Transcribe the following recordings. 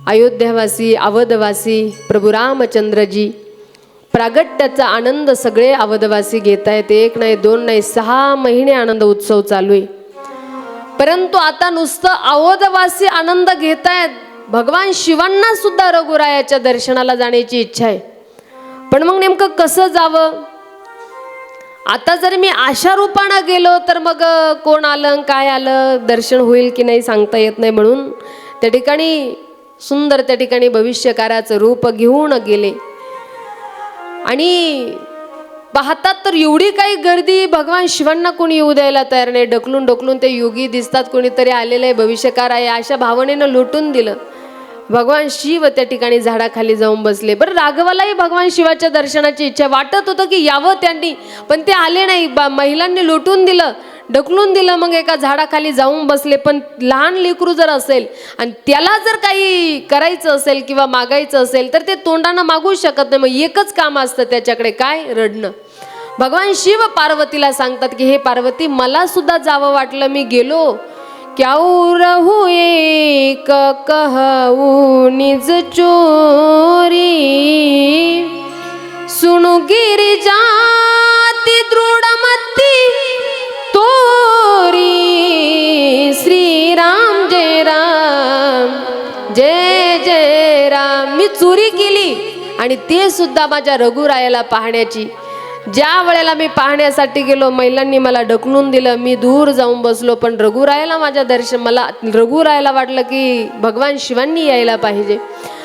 अयोध्यावासी, अवधवासी प्रभू रामचंद्रजी प्रागट्याचा आनंद सगळे अवधवासी घेत आहेत. एक नाही, दोन नाही, 6 महिने आनंद उत्सव चालू आहे. परंतु आता नुसतं अवधवासी आनंद घेत आहेत, भगवान शिवांना सुद्धा रघुरायाच्या दर्शनाला जाण्याची इच्छा आहे. पण मग नेमकं कसं जावं? आता जर मी अशा रूपानं गेलो तर मग कोण आलं, काय आलं, दर्शन होईल की नाही सांगता येत नाही. म्हणून त्या ठिकाणी सुंदर त्या ठिकाणी भविष्यकाराचं रूप घेऊन गेले. आणि पाहतात तर एवढी काही गर्दी, भगवान शिवांना कोणी येऊ द्यायला तयार नाही. ढकलून ढकलून ते योगी दिसतात, कोणीतरी आलेलं आहे, भविष्यकार आहे, अशा भावनेनं लुटून दिलं. भगवान शिव त्या ठिकाणी झाडाखाली जाऊन बसले. बरं, राघवालाही भगवान शिवाच्या दर्शनाची इच्छा वाटत होतं की यावं त्यांनी, पण ते आले नाही. महिलांनी लुटून दिलं, ढकलून दिलं. मग एका झाडाखाली जाऊन बसले. पण लहान लेकरू जर असेल आणि त्याला जर काही करायचं असेल किंवा मागायचं असेल तर ते तोंडानं मागू शकत नाही. मग एकच काम असतं त्याच्याकडे, काय? रडणं. भगवान शिव पार्वतीला सांगतात की हे पार्वती, मला सुद्धा जावं वाटलं, मी गेलो. क्याऊ रहू एक कहू निज चोरी, सुनु गिरी जाती दृढमती तोरी. श्री राम जय राम, जय जय राम. मी चोरी केली आणि ते सुद्धा माझ्या रघुरायाला पाहण्याची. ज्या वेळेला मी पाहण्यासाठी गेलो, महिलांनी मला ढकलून दिलं, मी दूर जाऊन बसलो. पण रघुरायाला माझ्या मला रघुरायाला वाटलं की भगवान शिवांनी यायला पाहिजे.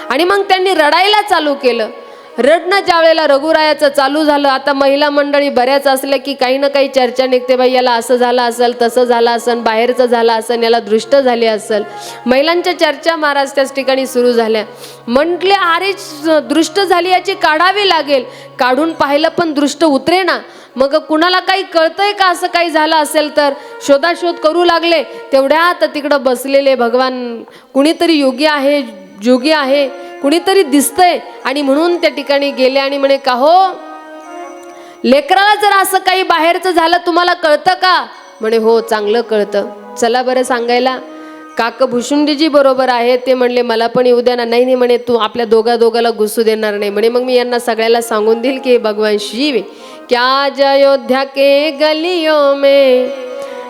आणि मग त्यांनी रडायला चालू केलं. रडणं ज्या वेळेला रघुरायाचं चालू झालं, आता महिला मंडळी बऱ्याच असल्या की काही ना काही चर्चा निघते. बाई याला असं झालं असेल, तसं झालं असेल, बाहेरचं झालं असेल, याला दृष्ट झाली असेल. महिलांच्या चर्चा महाराज त्याच ठिकाणी सुरू झाल्या. म्हटले अरे दृष्ट झाली, याची काढावी लागेल. काढून पाहिलं पण दृष्ट उतरेना. मग कुणाला काही कळतंय का असं काही झालं असेल तर शोधाशोध करू लागले. तेवढ्यात तिकडं बसलेले भगवान, कुणीतरी योगी आहे, जोगी आहे, कुणीतरी दिसतंय. आणि म्हणून त्या ठिकाणी गेले आणि म्हणे, का हो लेकराला जर असं काही बाहेरचं झालं तुम्हाला कळतं का? म्हणे हो चांगलं कळतं. चला बरं सांगायला. काक भुशुंडीजी बरोबर आहे. ते म्हणले मला पण येऊ द्या ना. नाही नाही म्हणे, तू आपल्या दोघाला घुसू देणार नाही म्हणे. मग मी यांना सगळ्याला सांगून देईल की भगवान शिव क्या अयोध्या के गलियों में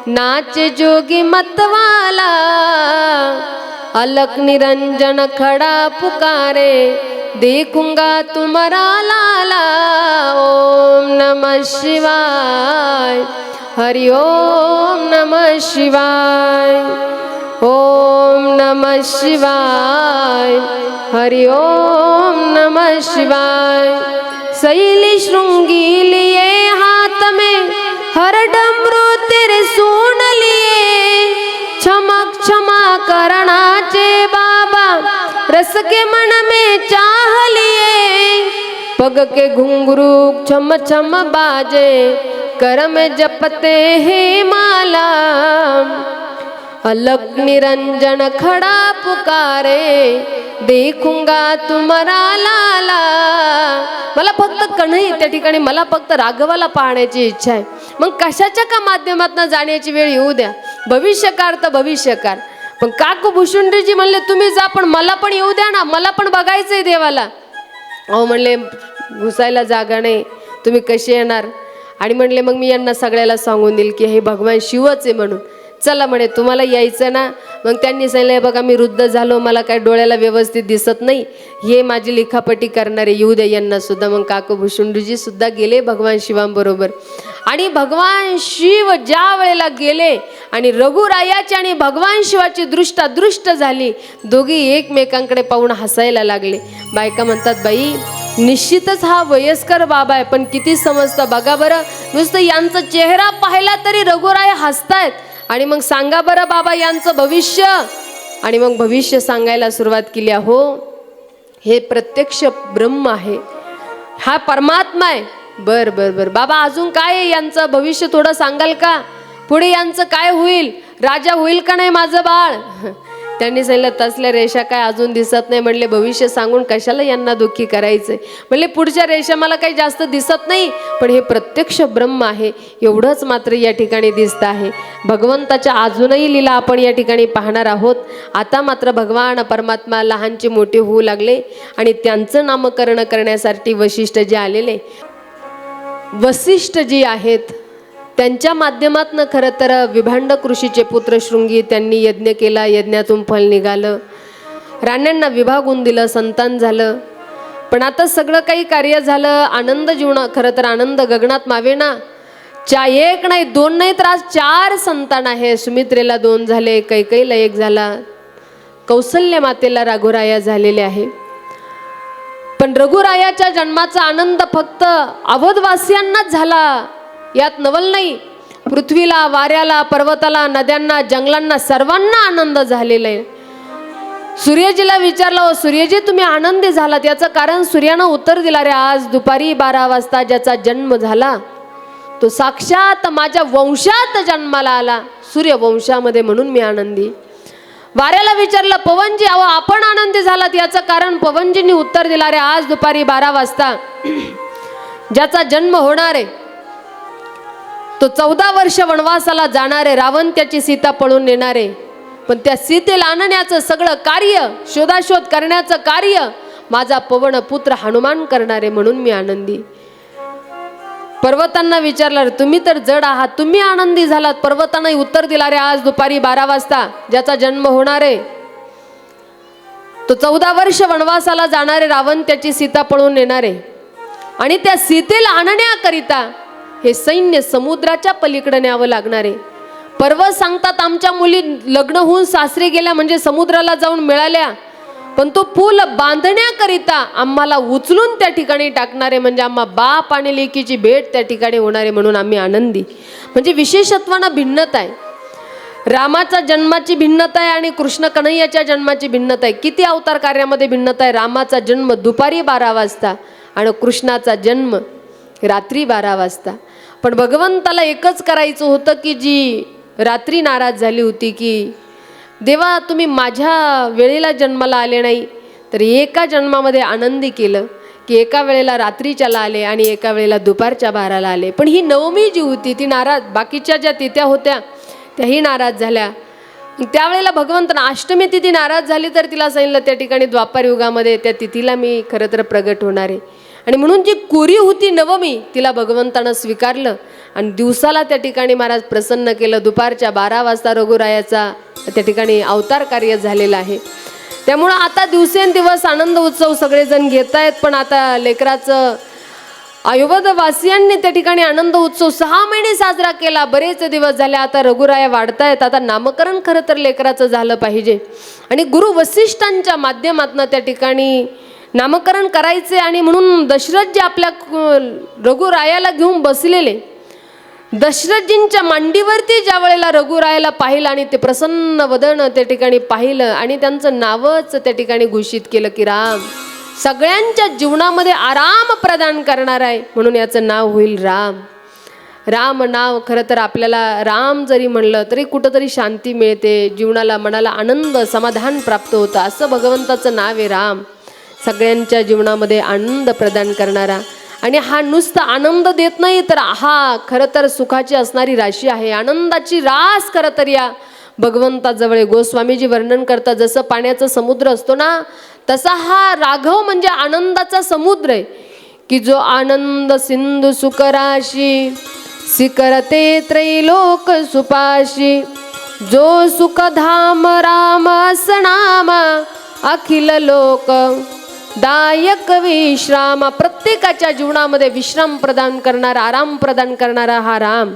नाचे जोगी मतवाला, अलक निरंजन खड़ा पुकारे, देखूंगा तुम्हारा लाला. ओम नमः शिवाय, हरि ओम नमः शिवाय, ओम नमः शिवाय, हरि ओम नमः शिवाय. शैली श्रृंगी लिए हाथ में, हर डमरू तेरे सुन लिए. क्षमक क्षमा करणाचे बाबा, रस के मन में चाह लिए. पग के घुंघरू छम छम बाजे, कर में जपते हैं माला. अलक निरंजन खड़ा पुकारे, देखूंगा तुम्हारा लाला. मला फक्त कन्हई त्या ठिकाणी, मला फक्त राघवाला पाहण्याची इच्छा आहे. मग कशाच्या का माध्यमातून जाण्याची वेळ येऊ द्या. भविष्यकार तर भविष्यकार. पण काकू भुशुंडीजी म्हणले तुम्ही जा, पण मला पण येऊ द्या ना, मला पण बघायचंय देवाला. अहो म्हणले घुसायला जागा नाही, तुम्ही कसे येणार? आणि म्हणले मग मी यांना सगळ्याला सांगून देईल की हे भगवान शिवच आहे म्हणून. चला म्हणे तुम्हाला यायचं ना. मग त्यांनी सांगितलं बघा मी वृद्ध झालो, मला काय डोळ्याला व्यवस्थित दिसत नाही, हे माझी लिखापटी करणारे येऊ द्या यांना सुद्धा. मग काकू भुशुंडीजी सुद्धा गेले भगवान शिवांबरोबर. आणि भगवान शिव ज्या वेळेला गेले आणि रघुरायाची आणि भगवान शिवाची दृष्टादृष्ट झाली, दोघी एकमेकांकडे पाहून हसायला लागले. बायका म्हणतात बाई निश्चितच हा वयस्कर बाबा आहे, पण किती समजतं बघा बरं. नुसतं यांचा चेहरा पाहिला तरी रघुराय हसतायत. आणि मग सांगा बरं बाबा यांचं भविष्य. आणि मग भविष्य सांगायला सुरुवात केली. हो हे प्रत्यक्ष ब्रह्म आहे, हा परमात्मा आहे. बर बर बर बाबा अजून काय आहे यांचं भविष्य थोडं सांगाल का? पुढे यांचं काय होईल? राजा होईल का नाही माझं बाळ? त्यांनी सांगितलं तसल्या रेषा काय अजून दिसत नाही. म्हणले भविष्य सांगून कशाला यांना दुःखी करायचंय. म्हणले पुढच्या रेषा मला काही जास्त दिसत नाही, पण हे प्रत्यक्ष ब्रह्म आहे एवढंच मात्र या ठिकाणी दिसत आहे. भगवंताच्या अजूनही लीला आपण या ठिकाणी पाहणार आहोत. आता मात्र भगवान परमात्मा लहानचे मोठे होऊ लागले आणि त्यांचं नामकरण करण्यासाठी वशिष्ठ जे आलेले, वसिष्ठ जी आहेत त्यांच्या माध्यमातून खरं तर विभांडक ऋषीचे पुत्र शृंगी त्यांनी यज्ञ केला. यज्ञातून फल निघालं, राण्यांना विभागून दिलं, संतान झालं. पण आता सगळं काही कार्य झालं, आनंद जीवना खरं तर आनंद गगनात मावेना. एक नाही दोन नाही तर आज 4 संतान आहे. सुमित्रेला 2 झाले, कैकेयीला 1 झाला, कौसल्य मातेला रघुराया झालेले आहे. पण रघुरायाच्या जन्माचा आनंद फक्त अवधवासियांनाच झाला यात नवल नाही. पृथ्वीला, वाऱ्याला, पर्वताला, नद्यांना, जंगलांना सर्वांना आनंद झालेला आहे. सूर्यजीला विचारलं, ओ सूर्यजी तुम्ही आनंदी झालात याचं कारण? सूर्यानं उत्तर दिला, रे आज दुपारी 12 वाजता ज्याचा जन्म झाला तो साक्षात माझ्या वंशात जन्माला आला, सूर्यवंशामध्ये, म्हणून मी आनंदी. वाऱ्याला विचारलं, पवनजी अहो आपण आनंदी झालात याचं कारण? पवनजींनी उत्तर दिला, रे आज दुपारी 12 वाजता ज्याचा जन्म होणार आहे तो 14 वर्ष वनवासाला जाणारे, रावण त्याची सीता पळून नेणारे, पण त्या सीतेला आणण्याचं सगळं कार्य, शोधाशोध करण्याचं कार्य माझा पवन पुत्र हनुमान करणारे, म्हणून मी आनंदी. पर्वतांना विचारलं, तुम्ही तर जड आहात, तुम्ही आनंदी झालात? पर्वतांना उत्तर दिला, रे आज दुपारी 12 वाजता ज्याचा जन्म होणार आहे तो 14 वर्ष वनवासाला जाणारे, रावण त्याची सीता पळून नेणारे, आणि त्या सीतेला आणण्याकरिता हे सैन्य समुद्राच्या पलीकडे न्यावं लागणारे. पर्वत सांगतात आमच्या मुली लग्न होऊन सासरी गेल्या म्हणजे समुद्राला जाऊन मिळाल्या, पण तो पूल बांधण्याकरिता आम्हाला उचलून त्या ठिकाणी टाकणारे, म्हणजे आम्हा बाप आणि लेकीची भेट त्या ठिकाणी होणारे, म्हणून आम्ही आनंदी. म्हणजे विशेषत्वानं भिन्नता आहे. रामाच्या जन्माची भिन्नता आहे आणि कृष्ण कन्हैयाच्या जन्माची भिन्नता आहे. किती अवतार कार्यामध्ये भिन्नता आहे. रामाचा जन्म दुपारी 12 वाजता आणि कृष्णाचा जन्म रात्री 12 वाजता. पण भगवंताला एकच करायचं होतं की जी रात्री नाराज झाली होती की देवा तुम्ही माझ्या वेळेला जन्माला आले नाही, तर एका जन्मामध्ये आनंदी केलं की एका वेळेला रात्रीच्याला आले आणि एका वेळेला दुपारच्या 12ला आले. पण ही नवमी जी होती ती नाराज, बाकीच्या ज्या तिथ्या होत्या त्याही नाराज झाल्या. त्यावेळेला भगवंतांना अष्टमी तिथी नाराज झाली तर तिला सांगितलं त्या ठिकाणी द्वापार युगामध्ये त्या तिथीला मी खरं तर प्रगट होणार आहे. आणि म्हणून जी कोरी होती नवमी तिला भगवंतानं स्वीकारलं आणि दिवसाला त्या ठिकाणी महाराज प्रसन्न केलं. दुपारच्या 12 वाजता रघुरायाचा त्या ठिकाणी अवतार कार्य झालेलं आहे. त्यामुळं आता दिवसेंदिवस आनंद उत्सव सगळेजण घेत आहेत. पण आता लेकराचं अयोध्यवासियांनी त्या ठिकाणी आनंद उत्सव 6 महिने साजरा केला, बरेच दिवस झाले. आता रघुराया वाढतायत, आता नामकरण खरं तर लेकराचं झालं पाहिजे आणि गुरु वसिष्ठांच्या माध्यमातून त्या ठिकाणी नामकरण करायचे. आणि म्हणून दशरथ जे आपल्या रघुरायाला घेऊन बसलेले, दशरथजींच्या मांडीवरती ज्या वेळेला रघुरायाला पाहिलं आणि ते प्रसन्न वदन त्या ठिकाणी पाहिलं आणि त्यांचं नावच त्या ठिकाणी घोषित केलं की राम सगळ्यांच्या जीवनामध्ये आराम प्रदान करणार आहे, म्हणून याचं नाव होईल राम. राम नाव खरं तर आपल्याला राम जरी म्हणलं तरी कुठंतरी शांती मिळते, जीवनाला मनाला आनंद समाधान प्राप्त होतं. असं भगवंताचं नाव आहे राम, सगळ्यांच्या जीवनामध्ये आनंद प्रदान करणारा. आणि हा नुसता आनंद देत नाही तर हा खरं तर सुखाची असणारी राशी आहे, आनंदाची रास खरं तर या भगवंताजवळ. गोस्वामीजी वर्णन करतात जसं पाण्याचा समुद्र असतो ना, तसा हा राघव म्हणजे आनंदाचा समुद्र आहे की जो आनंद सिंधू सुखराशी सिकरते त्रैलोक सुपाशी, जो सुखधाम राम असनामा अखिल लोक दायक विश्राम. प्रत्येकाच्या जीवनामध्ये विश्राम प्रदान करणारा, आराम प्रदान करणारा हा राम.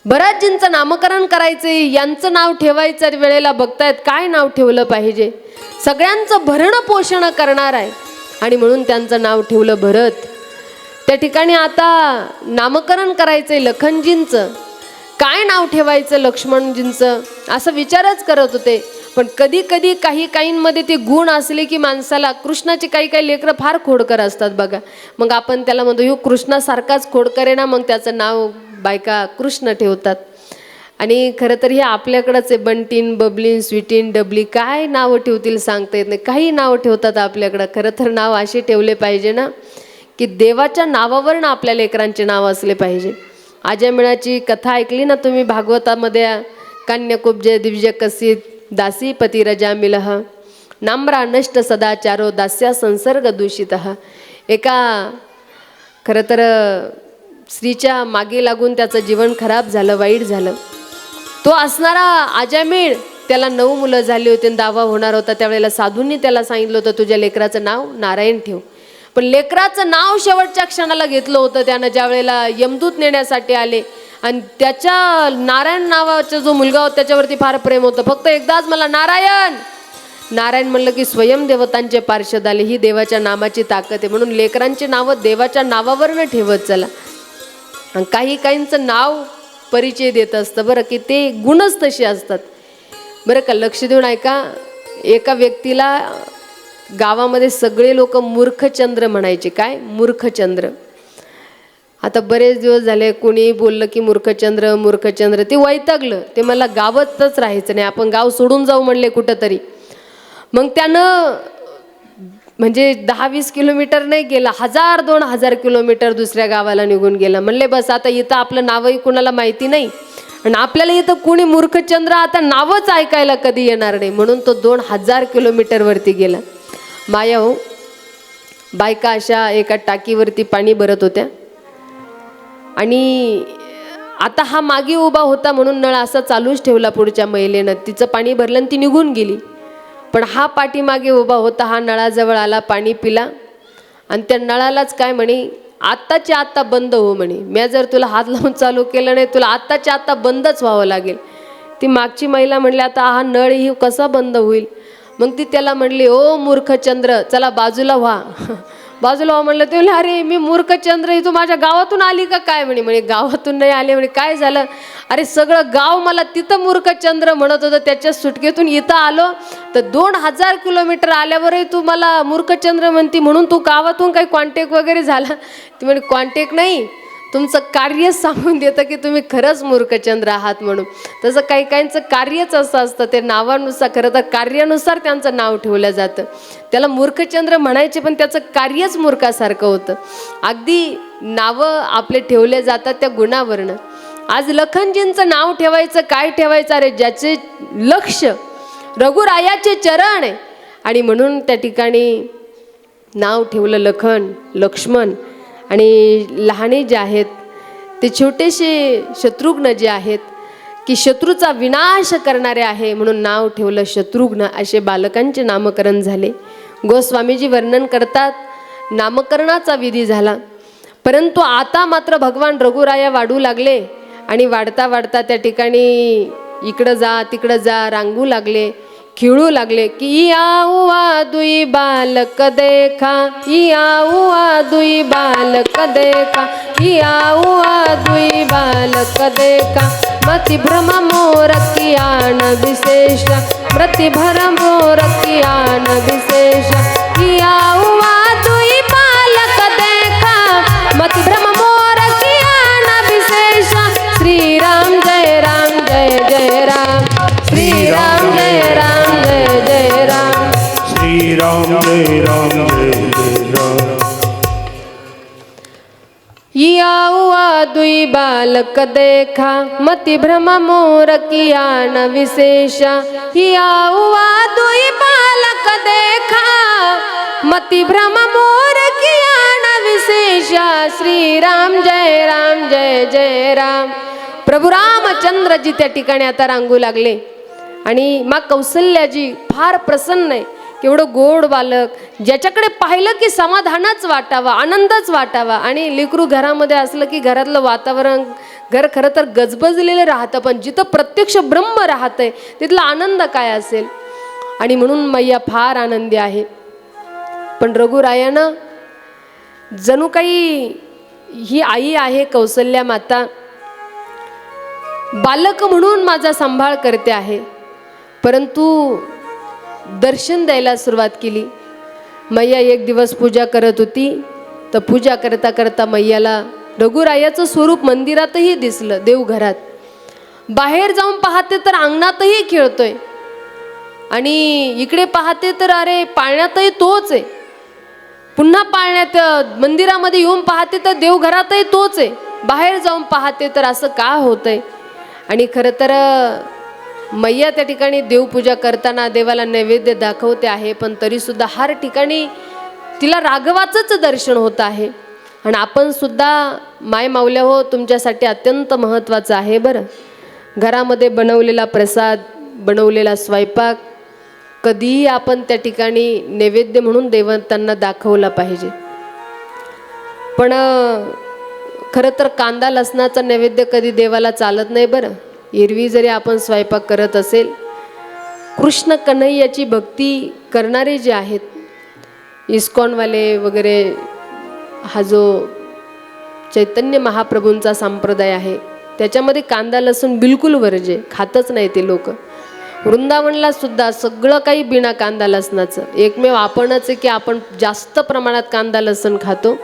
बऱ्याचजींचं नामकरण करायचे, यांचं नाव ठेवायचं वेळेला बघतायत काय नाव ठेवलं पाहिजे. सगळ्यांचं भरण पोषण करणार आहे आणि म्हणून त्यांचं नाव ठेवलं भरत. त्या ठिकाणी आता नामकरण करायचंय लखनजींचं, काय नाव ठेवायचं लक्ष्मणजींचं असं विचारच करत होते. पण कधी कधी काहींमध्ये ते गुण असले की माणसाला, कृष्णाचे काही लेकरं फार खोडकर असतात बघा, मग आपण त्याला म्हणतो ह्यो कृष्णासारखाच खोडकर आहे ना, मग त्याचं नाव बायका कृष्ण ठेवतात. आणि खरं तर हे आपल्याकडंच आहे. बंटीन, बबलीन, स्वीटीन, डबली, काय नावं ठेवतील सांगता येत नाही. काही नावं ठेवतात आपल्याकडं. खरं तर नाव असे ठेवले पाहिजे ना की देवाच्या नावावर ना आपल्या लेकरांचे नाव असले पाहिजे. आजमिळाची कथा ऐकली ना तुम्ही भागवतामध्ये. कान्यकुब्जे दिव्य कसित दासी पती रजा मिलह नाम्रा नष्ट सदाचारो दास्या संसर्ग दूषित. एका खरं तर स्त्रीच्या मागे लागून त्याचं जीवन खराब झालं, वाईट झालं. तो असणारा आजामिळ, त्याला 9 मुलं झाली होती आणि दावा होणार होता. त्यावेळेला साधूंनी त्याला सांगितलं होतं तुझ्या लेकराचं नाव नारायण ठेव. पण लेकराचं नाव शेवटच्या क्षणाला घेतलं होतं त्यानं. ज्या वेळेला यमदूत नेण्यासाठी आले आणि त्याच्या नारायण नावाचा जो मुलगा होता त्याच्यावरती फार प्रेम होतं. फक्त एकदाच मला नारायण नारायण म्हणलं की स्वयं देवतांचे पार्षद आले. ही देवाच्या नामाची ताकद आहे. म्हणून लेकरांची नावं देवाच्या नावावरनं ठेवत चला. आणि काही काहींचं नाव परिचय देत असतं बरं, की ते गुणच तसे असतात बरं का. लक्ष देऊन ऐका. एका व्यक्तीला गावामध्ये सगळे लोक मूर्खचंद्र म्हणायचे. काय मूर्खचंद्र. आता बरेच दिवस झाले कोणी बोललं की मूर्खचंद्र मूर्खचंद्र, ते वैतागलं. ते मला गावातच राहायचं नाही, आपण गाव सोडून जाऊ म्हणले कुठंतरी. मग त्यानं म्हणजे 10-20 किलोमीटर नाही गेला, 1000-2000 किलोमीटर दुसऱ्या गावाला निघून गेला. म्हणले बस आता इथं आपलं नावही कुणाला माहिती नाही आणि आपल्याला इथं कोणी मूर्खचंद्र आता नावच ऐकायला कधी येणार नाही. म्हणून तो 2000 किलोमीटरवरती गेला. माया हो, बायका अशा एका टाकीवरती पाणी भरत होत्या आणि आता हा मागे उभा होता म्हणून नळ असा चालूच ठेवला पुढच्या महिलेनं. तिचं पाणी भरलं आणि ती निघून गेली. पण हा पाठीमागे उभा होता. हा नळाजवळ आला, पाणी पिला आणि त्या नळालाच काय म्हणे, आत्ताच्या आत्ता बंद हो म्हणे. मी जर तुला हात लावून चालू केलं नाही तुला आत्ताच्या आत्ता बंदच व्हावं लागेल. ती मागची महिला म्हणली आता हा नळ ही कसा बंद होईल. मग ती त्याला म्हणली ओ मूर्खचंद्र चला बाजूला व्हा. बाजूला व्हा म्हणलं. ते म्हणले अरे मी मूर्खचंद्र, ही तू माझ्या गावातून आली का काय म्हणे. म्हणे गावातून नाही आले. म्हणे काय झालं. अरे सगळं गाव मला तिथं मूर्खचंद्र म्हणत होतं, त्याच्या सुटकेतून इथं आलो तर 2000 किलोमीटर आल्यावरही तू मला मूर्खचंद्र म्हणती, म्हणून तू गावातून काही कॉन्टॅक्ट वगैरे झाला. ती म्हणे कॉन्टॅक्ट नाही, तुमचं कार्य सांगून देतं की तुम्ही खरंच मूर्खचंद्र आहात म्हणून. तसं काही काहींचं कार्यच असं असतं, ते नावानुसार खरं तर कार्यानुसार त्यांचं नाव ठेवलं जातं. त्याला मूर्खचंद्र म्हणायचे पण त्याचं कार्यच मूर्खासारखं होतं. अगदी नावं आपले ठेवले जातात त्या गुणावरनं. आज लखनजींचं नाव ठेवायचं काय ठेवायचं, अरे ज्याचे लक्ष रघुरायाचे चरण आहे. आणि म्हणून त्या ठिकाणी नाव ठेवलं लखन, लक्ष्मण. आणि लहाने जे आहेत ते छोटेसे शत्रुघ्न जे आहेत की शत्रूचा विनाश करणारे आहे म्हणून नाव ठेवलं शत्रुघ्न. असे बालकांचे नामकरण झाले. गोस्वामीजी वर्णन करतात नामकरणाचा विधी झाला. परंतु आता मात्र भगवान रघुराया वाढू लागले आणि वाढता वाढता त्या ठिकाणी इकडं जा तिकडं जा रांगू लागले, खिळू लागले की आऊआ दुई बालक देखा, आऊआ दुई बालक देखा, आऊआ दुई बालक देखा, मति भ्रम मोर कियान विशेष, मति भ्रम मोर कियान विशेष, आऊआ दुई बालक देखा, मति भ्रम मोर कियान विशेष. श्री राम जय राम जय जय राम, श्री राम जय राम जय जय राम, श्री राम जय राम जय जय राम. आऊआ दुई बालक देखा, मति भ्रम मोर कियान विशेष, आऊआ दुई बालक देखा, मति भ्रम मोर कियान विशेष. श्री राम जय राम जय जय राम. प्रभू रामचंद्रजी त्या ठिकाणी आता रांगू लागले आणि माँ कौसल्याजी फार प्रसन्न आहे. केवढं गोड बालक, ज्याच्याकडे पाहिलं की समाधानच वाटावा, आनंदच वाटावा. आणि लेकरू घरामध्ये असलं की घरातलं वातावरण, घर खरं तर गजबजलेलं राहतं, पण जिथं प्रत्यक्ष ब्रह्म राहतंय तिथला आनंद काय असेल. आणि म्हणून मैया फार आनंदी आहे. पण रघुरायानं जणू काही ही आई आहे कौसल्या माता, बालक म्हणून माझा सांभाळ करते आहे. परंतु दर्शन द्यायला सुरुवात केली. मैया एक दिवस पूजा करत होती तर पूजा करता करता मैयाला रघुरायाचं स्वरूप मंदिरातही दिसलं, देवघरात. बाहेर जाऊन पाहते तर अंगणातही खेळतोय, आणि इकडे पाहते तर अरे पाळण्यातही तोच आहे, पुन्हा पाळण्यात मंदिरामध्ये येऊन पाहते तर देवघरातही तोच आहे, बाहेर जाऊन पाहते तर असं का होतंय. आणि खरं तर मैया त्या ठिकाणी देवपूजा करताना देवाला नैवेद्य दाखवते आहे, पण तरीसुद्धा हर ठिकाणी तिला राघवाचंच दर्शन होत आहे. आणि आपण सुद्धा माय माऊल्या हो, तुमच्यासाठी अत्यंत महत्त्वाचं आहे बरं. घरामध्ये बनवलेला प्रसाद, बनवलेला स्वयंपाक कधीही आपण त्या ठिकाणी नैवेद्य म्हणून देवतांना दाखवला पाहिजे. पण खरं तर कांदा लसणाचा नैवेद्य कधी देवाला चालत नाही बरं. एरवी जरी आपण स्वयंपाक करत असेल, कृष्ण कन्हैयाची भक्ती करणारे जे आहेत, इस्कॉनवाले वगैरे, हा जो चैतन्य महाप्रभूंचा संप्रदाय आहे त्याच्यामध्ये कांदा लसूण बिलकुल वर्ज्य, खातच नाही ते लोक. वृंदावनला सुद्धा सगळं काही बिना कांदा लसणाचं. एकमेव आपणच आहे की आपण जास्त प्रमाणात कांदा लसण खातो,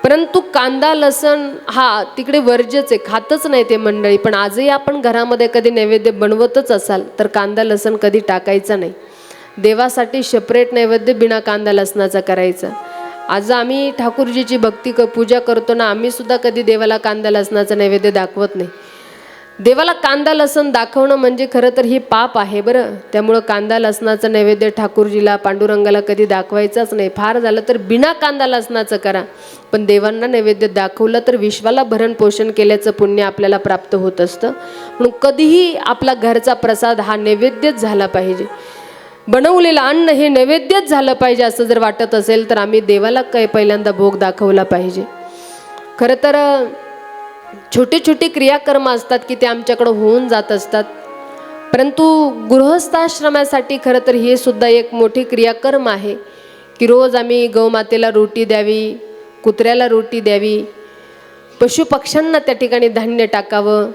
परंतु कांदा लसण हा तिकडे वर्ज्यच आहे, खातच नाही ते मंडळी. पण आजही आपण घरामध्ये कधी नैवेद्य बनवतच असाल तर कांदा लसण कधी टाकायचा नाही. देवासाठी सेपरेट नैवेद्य बिना कांदा लसणाचा करायचा. आज आम्ही ठाकूरजीची भक्ती पूजा करतो ना, आम्ही सुद्धा कधी देवाला कांदा लसणाचा नैवेद्य दाखवत नाही. देवाला कांदा लसण दाखवणं म्हणजे खरं तर ही पाप आहे बरं. त्यामुळं कांदा लसणाचं नैवेद्य ठाकूरजीला, पांडुरंगाला कधी दाखवायचाच नाही. फार झालं तर बिना कांदा लसणाचं करा, पण देवांना नैवेद्य दाखवलं तर विश्वाला भरण पोषण केल्याचं पुण्य आपल्याला प्राप्त होत असतं. म्हणून कधीही आपला घरचा प्रसाद हा नैवेद्यच झाला पाहिजे, बनवलेलं अन्न हे नैवेद्यच झालं पाहिजे. असं जर वाटत असेल तर आम्ही देवाला काय पहिल्यांदा भोग दाखवला पाहिजे. खरं तर छोटे छोटे क्रियाकर्म असतात की ते आमच्याकडं होऊन जात असतात, परंतु गृहस्थाश्रमासाठी खरं तर हे सुद्धा एक मोठी क्रियाकर्म आहे की रोज आम्ही गौमातेला रोटी द्यावी, कुत्र्याला रोटी द्यावी, पशुपक्ष्यांना त्या ठिकाणी धान्य टाकावं.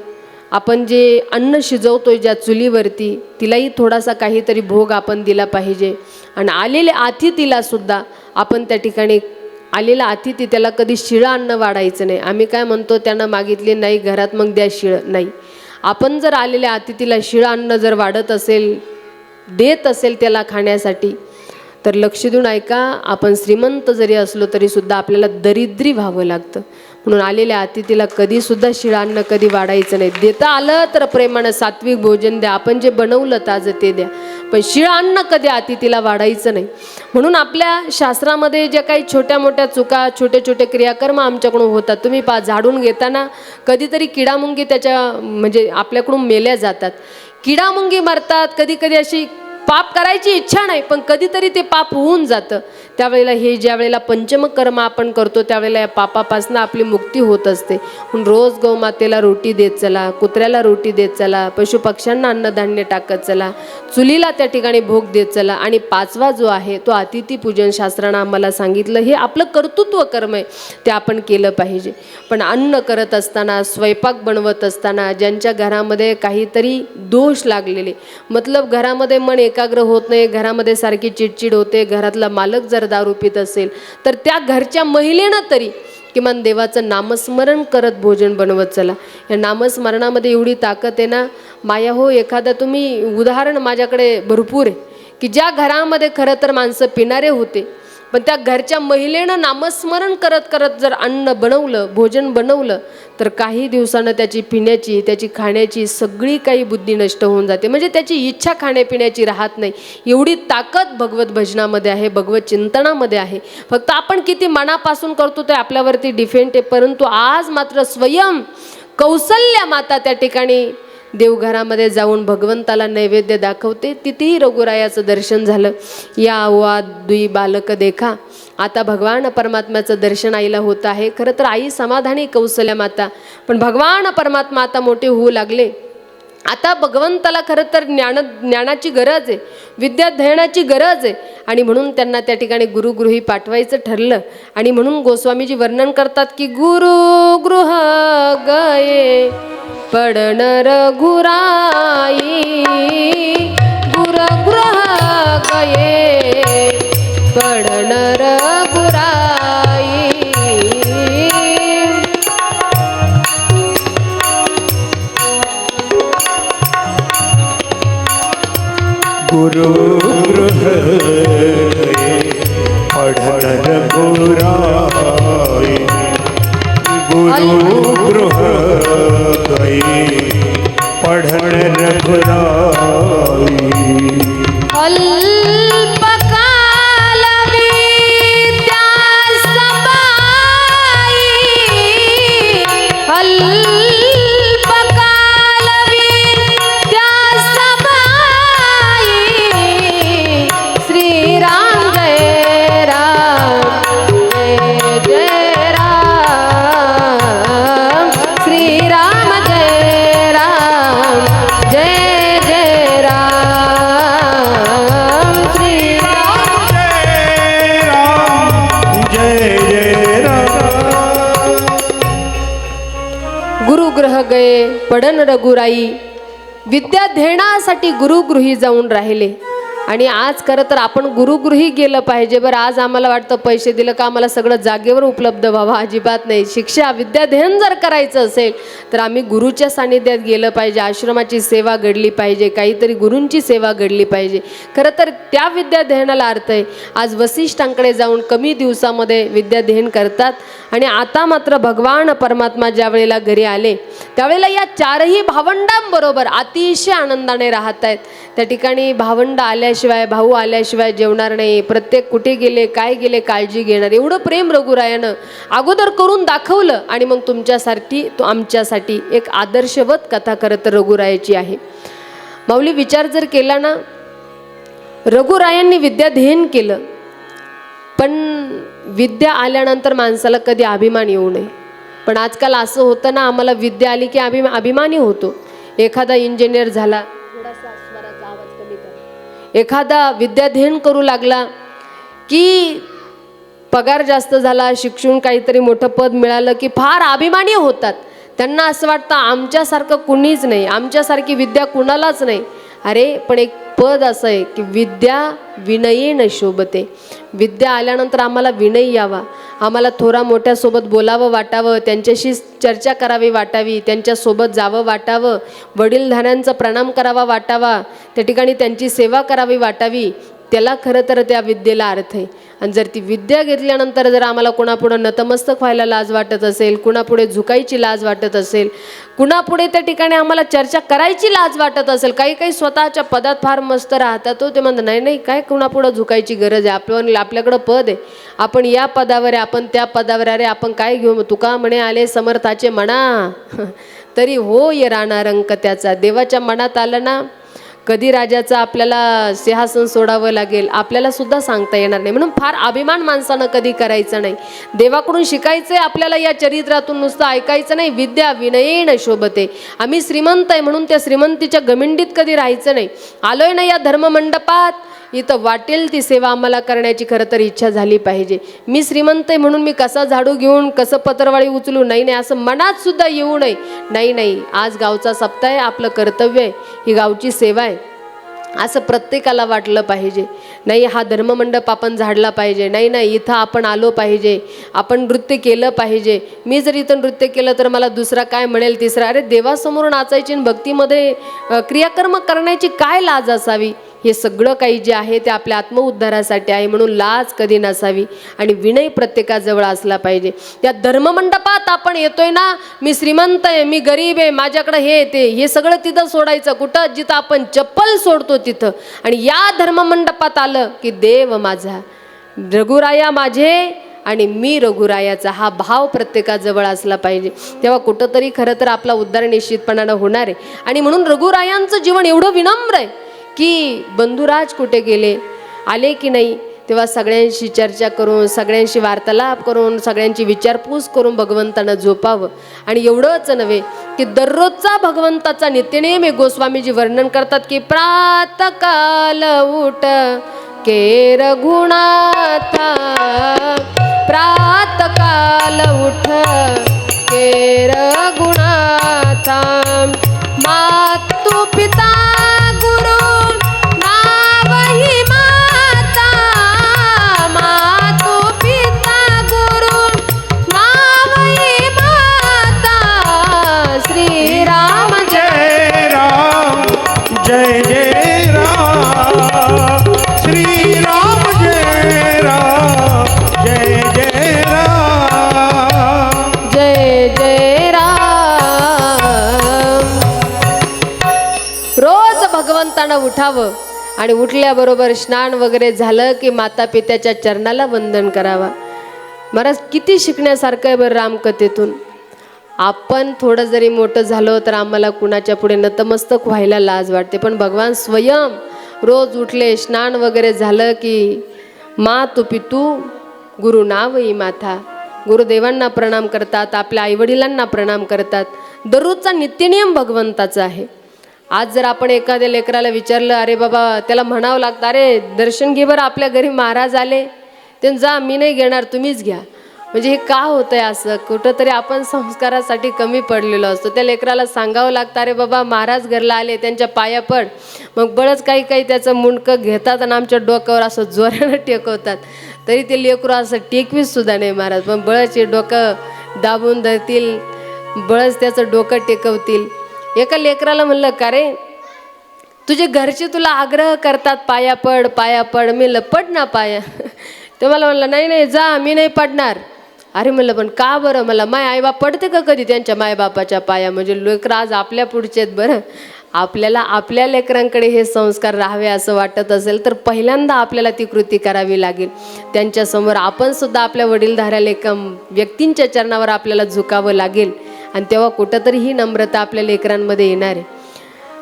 आपण जे अन्न शिजवतोय ज्या चुलीवरती तिलाही थोडासा काहीतरी भोग आपण दिला पाहिजे. आणि आलेल्या अतिथीला सुद्धा आपण त्या ठिकाणी, आलेला अतिथी त्याला कधी शिळं अन्न वाढायचं नाही. आम्ही काय म्हणतो, त्यांना मागितले नाही घरात मग द्या शिळं, नाही. आपण जर आलेल्या अतिथीला शिळं अन्न जर वाढत असेल, देत असेल त्याला खाण्यासाठी, तर लक्ष देऊन ऐका, आपण श्रीमंत जरी असलो तरी सुद्धा आपल्याला दरिद्री व्हावं लागतं. म्हणून आलेल्या अतिथीला कधीसुद्धा शिळं अन्न कधी वाढायचं नाही. देता आलं तर प्रेमानं सात्विक भोजन द्या, आपण जे बनवलं ताजं ते द्या, पण शिळं अन्न कधी अतिथीला वाढायचं नाही. म्हणून आपल्या शास्त्रामध्ये ज्या काही छोट्या मोठ्या चुका, छोटे छोटे क्रियाकर्म आमच्याकडून होतात. तुम्ही झाडून घेताना कधीतरी किडामुंगी त्याच्या म्हणजे आपल्याकडून मेल्या जातात, किडामुंगी मरतात. कधी कधी अशी पाप करायची इच्छा नाही पण कधीतरी ते पाप होऊन जातं. त्यावेळेला हे ज्या वेळेला पंचम कर्म आपण करतो त्यावेळेला या पापापासून आपली मुक्ती होत असते. म्हणून रोज गौमातेला रोटी देत चला, कुत्र्याला रोटी देत चला, पशुपक्ष्यांना अन्नधान्य टाकत चला, चुलीला त्या ठिकाणी भोग देत चला. आणि पाचवा जो आहे तो अतिथी पूजन शास्त्रानं आम्हाला सांगितलं. हे आपलं कर्तृत्व कर्म आहे, ते आपण केलं पाहिजे. पण अन्न करत असताना, स्वयंपाक बनवत असताना ज्यांच्या घरामध्ये काहीतरी दोष लागलेले, मतलब घरामध्ये मन एकाग्र होत नाही, घरामध्ये सारखी चिडचिड होते, घरातला मालक जर दारू पित असेल तर त्या घरच्या महिलेनं तरी किमान देवाचं नामस्मरण करत भोजन बनवत चला. या नामस्मरणामध्ये एवढी ताकद आहे ना माया हो. एखादा तुम्ही उदाहरण माझ्याकडे भरपूर आहे की ज्या घरामध्ये खरं तर माणसं पिणारे होते, पण त्या घरच्या महिलेनं नामस्मरण करत करत जर अन्न बनवलं, भोजन बनवलं, तर काही दिवसानं त्याची पिण्याची, त्याची खाण्याची सगळी काही बुद्धी नष्ट होऊन जाते. म्हणजे त्याची इच्छा खाण्यापिण्याची राहत नाही. एवढी ताकद भगवत भजनामध्ये आहे, भगवत चिंतनामध्ये आहे. फक्त आपण किती मनापासून करतो ते आपल्यावरती डिपेंड आहे. परंतु आज मात्र स्वयं कौसल्या माता त्या ठिकाणी देवघरामध्ये जाऊन भगवंताला नैवेद्य दाखवते. तिथेही रघुरायाचं दर्शन झालं. या वा दुई बालक देखा. आता भगवान परमात्म्याचं दर्शन आईला होत आहे. खरं तर आई समाधानी कौसल्या माता, पण भगवान परमात्मा आता मोठे होऊ लागले. आता भगवंताला खरं तर ज्ञानाची गरज आहे, विद्याध्ययनाची गरज आहे. आणि म्हणून त्यांना त्या ठिकाणी गुरुगृही पाठवायचं ठरलं. आणि म्हणून गोस्वामीजी वर्णन करतात की गुरु गृह गये पडन रघुराई, गुरु गृह गये पडन रघुराई. गुरु गृह पढ़न रघुराई गुरु गृह गए पढ़न रघुराई अल्पकाल विद्या समाई अल्पकाल विद्या समाई श्रीराम जय राम जय जय राम श्रीराम जय राम जय जय राम श्रीराम जय राम गुरुग्रह गये पडन रघुराई विद्याध्ययनासाठी गुरुगृही जाऊन राहिले आणि आज खरं तर आपण गुरुगृही गेलं पाहिजे. बरं आज आम्हाला वाटतं पैसे दिलं का आम्हाला सगळं जागेवर उपलब्ध व्हावं, अजिबात नाही. शिक्षा विद्याध्ययन जर करायचं असेल तर आम्ही गुरुच्या सानिध्यात गेलं पाहिजे, आश्रमाची सेवा घडली पाहिजे, काहीतरी गुरूंची सेवा घडली पाहिजे. खरं तर त्या विद्याध्ययनाला अर्थ आहे. आज वसिष्ठांकडे जाऊन कमी दिवसामध्ये विद्याध्ययन करतात आणि आता मात्र भगवान परमात्मा ज्या वेळेला घरी आले त्यावेळेला या चारही भावंडांबरोबर अतिशय आनंदाने राहत आहेत. त्या ठिकाणी भावंड आल्याशिवाय, भाऊ आल्याशिवाय जेवणार नाही, प्रत्येक कुठे गेले काय गेले काळजी घेणार, एवढं प्रेम रघुरायानं अगोदर करून दाखवलं. आणि मग तुमच्यासाठी तो आमच्यासाठी एक आदर्शवत कथा खरं तर रघुरायाची आहे. माऊली विचार जर केला ना, रघुरायांनी विद्याध्ययन केलं पण विद्या आल्यानंतर माणसाला कधी अभिमान येऊ नये. पण आजकाल असं होतं ना, आम्हाला विद्या आली की अभिमानी होतो. एखादा इंजिनियर झाला, थोडासा स्वराचा आवाज कमी कर, एखादा विद्याध्ययन करू लागला की पगार जास्त झाला, शिक्षण काहीतरी मोठं पद मिळालं की फार अभिमानी होतात. त्यांना असं वाटतं आमच्यासारखं कुणीच नाही, आमच्यासारखी विद्या कुणालाच नाही. अरे पण एक पद असं आहे की विद्या विनयेन शोभते. विद्या आल्यानंतर आम्हाला विनय यावा, आम्हाला थोरा मोठ्यासोबत बोलावं वाटावं, त्यांच्याशी चर्चा करावी वाटावी, त्यांच्यासोबत जावं वाटावं, वडीलधाऱ्यांचा प्रणाम करावा वाटावा, त्या ठिकाणी त्यांची सेवा करावी वाटावी. त्याला खरं तर त्या विद्येला अर्थ आहे. आणि जर ती विद्या घेतल्यानंतर जर आम्हाला कुणापुढं नतमस्तक व्हायला लाज वाटत असेल, कुणापुढे झुकायची लाज वाटत असेल, कुणापुढे त्या ठिकाणी आम्हाला चर्चा करायची लाज वाटत असेल, काही काही स्वतःच्या पदात फार मस्त राहतात तो, ते म्हणतात नाही नाही काय कुणापुढं झुकायची गरज आहे, आपल्याकडं पद आहे, आपण या पदावर आहे, आपण त्या पदावर, अरे आपण काय घेऊ, तुका म्हणे आले समर्थाचे म्हणा तरी हो ये राणा रंक त्याचा. देवाच्या मनात आलं ना कधी राजाचा आपल्याला सिंहासन सोडावं लागेल आपल्याला सुद्धा सांगता येणार नाही. म्हणून फार अभिमान माणसानं कधी करायचं नाही. देवाकडून शिकायचंय आपल्याला, या चरित्रातून नुसतं ऐकायचं नाही. विद्या विनयेन शोभते. आम्ही श्रीमंत आहे म्हणून त्या श्रीमंतीच्या गमिंडीत कधी राहायचं नाही. आलोय ना या धर्ममंडपात, इथं वाटेल ती सेवा आम्हाला करण्याची खरं तर इच्छा झाली पाहिजे. मी श्रीमंत आहे म्हणून मी कसा झाडू घेऊन कसं पत्रवाळी उचलू, नाही नाही असं मनात सुद्धा येऊ नये. नाही नाही, आज गावचा सप्ताह आहे, आपलं कर्तव्य आहे, ही गावची सेवा आहे असं प्रत्येकाला वाटलं पाहिजे. नाही हा धर्ममंडप आपण झाडला पाहिजे, नाही नाही इथं आपण आलो पाहिजे, आपण नृत्य केलं पाहिजे. मी जर इथं नृत्य केलं तर मला दुसरा काय म्हणेल, तिसरा. अरे देवासमोर नाचायची आणि भक्तीमध्ये क्रियाकर्म करण्याची काय लाज असावी. हे सगळं काही जे आहे ते आपल्या आत्मउद्धारासाठी आहे, म्हणून लाज कधी नसावी आणि विनय प्रत्येकाजवळ असला पाहिजे. त्या धर्ममंडपात आपण येतोय ना, मी श्रीमंत आहे, मी गरीब आहे, माझ्याकडे हे सगळं तिथं सोडायचं. कुठं? जिथं आपण चप्पल सोडतो तिथं. आणि या धर्ममंडपात आलं की देव माझा, रघुराया माझे आणि मी रघुरायाचा, हा भाव प्रत्येकाजवळ असला पाहिजे. तेव्हा कुठंतरी खरं तर आपला उद्धार निश्चितपणानं होणार आहे. आणि म्हणून रघुरायांचं जीवन एवढं विनम्र आहे की बंधुराज कुठे गेले, आले की नाही, तेव्हा सगळ्यांशी चर्चा करून, सगळ्यांशी वार्तालाप करून, सगळ्यांची विचारपूस करून भगवंतांना झोपावं. आणि एवढंच नव्हे की दररोजचा भगवंताचा नित्यनेम गोस्वामीजी वर्णन करतात की प्रातकाल उठ के रघुनाथा, प्रातकाल उठ के रघुनाथा, मातु पिता गुरु नावही माता, मातु पिता गुरु नावही माता, श्री राम जय राम जय जय राम झोपताना उठावं आणि उठल्याबरोबर स्नान वगैरे झालं की माता पित्याच्या चरणाला वंदन करावा. महाराज किती शिकण्यासारखं आहे बरं रामकथेतून. आपण थोडं जरी मोठं झालो तर आम्हाला कुणाच्या पुढे नतमस्तक व्हायला लाज वाटते, पण भगवान स्वयं रोज उठले स्नान वगैरे झालं की मा तू पितू गुरु नावई माथा, गुरुदेवांना प्रणाम करतात, आपल्या आईवडिलांना प्रणाम करतात. दररोजचा नित्यनियम भगवंताचा आहे. आज जर आपण एखाद्या लेकराला विचारलं, अरे बाबा त्याला म्हणावं लागतं, अरे दर्शन घे बरं, आपल्या घरी महाराज आले, ते जा, मी नाही घेणार तुम्हीच घ्या. म्हणजे हे का होतंय असं? कुठंतरी आपण संस्कारासाठी कमी पडलेलो असतो. त्या लेकराला सांगावं लागतं, अरे बाबा महाराज घरला आले, त्यांच्या पाया पड. मग बळच काही त्याचं मुंडकं घेतात आणि आमच्या डोक्यावर असं जोरानं टेकवतात. तरी ते लेकरू असं टेकवीत सुद्धा नाही महाराज, पण बळच डोकं दाबून धरतील, बळच त्याचं डोकं टेकवतील. एका लेकराला म्हणलं, का रे तुझे घरचे तुला आग्रह करतात पाया पड पाया पड. मी लपड ना पाया. ते मला म्हणलं, नाही नाही जा, मी नाही पडणार. अरे म्हणलं, पण का बरं? मला माय आईबाप पडते का कधी त्यांच्या मायबापाच्या पाया? म्हणजे लेकरं आज आपल्या पुढचे आहेत. बरं, आपल्याला आपल्या लेकरांकडे हे संस्कार राहावे असं वाटत असेल तर पहिल्यांदा आपल्याला ती कृती करावी लागेल. त्यांच्यासमोर आपण सुद्धा आपल्या वडीलधाऱ्या व्यक्तींच्या चरणावर आपल्याला झुकावं लागेल आणि तेव्हा कुठंतरी ही नम्रता आपल्या लेकरांमध्ये येणार आहे.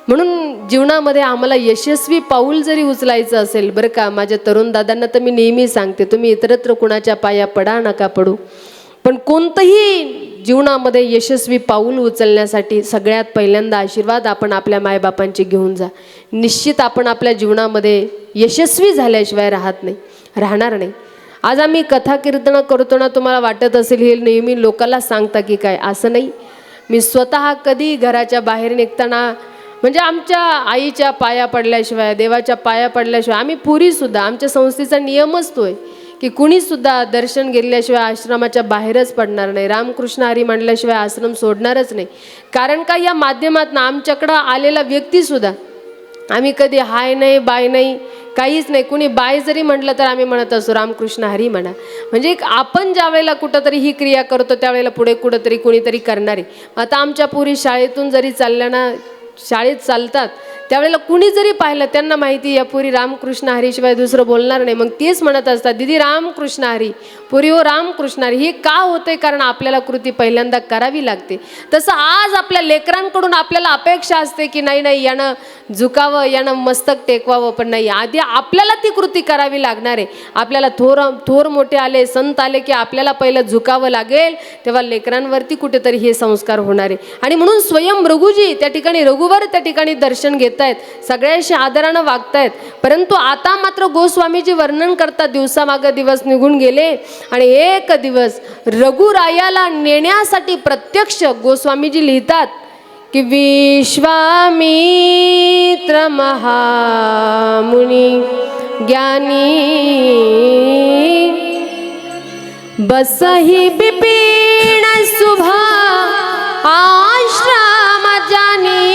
म्हणून जीवनामध्ये आम्हाला यशस्वी पाऊल जरी उचलायचं असेल, बरं का, माझ्या तरुण दादांना तर मी नेहमी सांगते, तुम्ही इतरत्र कुणाच्या पाया पडा नका पडू, पण कोणतंही जीवनामध्ये यशस्वी पाऊल उचलण्यासाठी सगळ्यात पहिल्यांदा आशीर्वाद आपण आपल्या मायबापांचे घेऊन जा. निश्चित आपण आपल्या जीवनामध्ये यशस्वी झाल्याशिवाय राहणार नाही. आज आम्ही कथा कीर्तन करतो ना, तुम्हाला वाटत असेल हे नेहमी लोकांना सांगता की काय, असं नाही. मी स्वतः कधी घराच्या बाहेर निघताना म्हणजे आमच्या आईच्या पाया पडल्याशिवाय, देवाच्या पाया पडल्याशिवाय, आम्ही पुरीसुद्धा, आमच्या संस्थेचा नियमच तो आहे की कुणीसुद्धा दर्शन घेतल्याशिवाय आश्रमाच्या बाहेरच पडणार नाही. रामकृष्ण हरी म्हणल्याशिवाय आश्रम सोडणारच नाही. कारण का, या माध्यमातून आमच्याकडं आलेला व्यक्तीसुद्धा आम्ही कधी हाय नाही बाय नाही काहीच नाही. कुणी बाय जरी म्हटलं तर आम्ही म्हणत असतो रामकृष्ण हरी म्हणा. म्हणजे आपण ज्या वेळेला कुठंतरी ही क्रिया करतो त्यावेळेला पुढे कुठंतरी कुणीतरी करणारे. आता आमच्या पुरी शाळेतून जरी चालल्या ना, शाळेत चालतात त्यावेळेला कुणी जरी पाहिलं त्यांना माहिती या पुरी रामकृष्ण हरीशिवाय दुसरं बोलणार नाही. मग तेच म्हणत असतात, दीदी रामकृष्ण हरी, पुरी हो रामकृष्ण हरी. हे का होते? कारण आपल्याला कृती पहिल्यांदा करावी लागते. तसं आज आपल्या लेकरांकडून आपल्याला अपेक्षा असते की नाही नाही यानं झुकावं, यानं मस्तक टेकवावं, पण नाही, आधी आपल्याला ती कृती करावी लागणार आहे. आपल्याला थोर मोठे आले, संत आले की आपल्याला पहिलं झुकावं लागेल, तेव्हा लेकरांवरती कुठेतरी हे संस्कार होणार आहे. आणि म्हणून स्वयं रघुजी त्या ठिकाणी, रघुवर त्या ठिकाणी दर्शन घेत आहेत, सगळ्यांशी आदरानं वागतायत. परंतु आता मात्र गोस्वामीजी वर्णन करतात, दिवसामागे दिवस निघून गेले आणि एक दिवस रघुरायाला नेण्यासाठी प्रत्यक्ष गोस्वामीजी लिहितात की विश्वामित्र महामुनी ज्ञानी बसही बिपिन शुभा आश्रम जानी,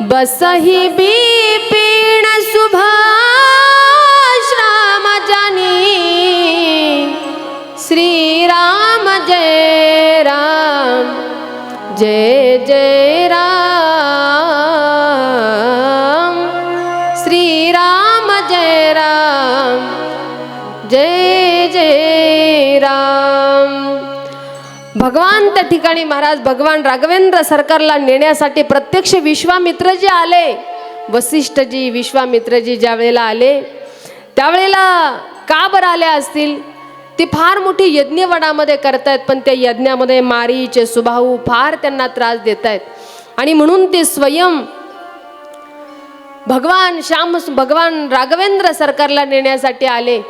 बसही बिपिन शुभाश्रम जानी, श्री राम जय राम जय जय राम, श्री राम जय राम जय जय राम. भगवान त्या ठिकाणी महाराज भगवान राघवेंद्र सरकारला नेण्यासाठी प्रत्यक्ष विश्वामित्रजी आले. वसिष्ठजी विश्वामित्रजी ज्या वेळेला आले त्यावेळेला का बरं आले असतील? ते फार मोठी यज्ञवनामध्ये करतायत, पण त्या यज्ञामध्ये मारीचे सुभाऊ फार त्यांना त्रास देत आहेत आणि म्हणून ते स्वयं भगवान राघवेंद्र सरकारला नेण्यासाठी आले.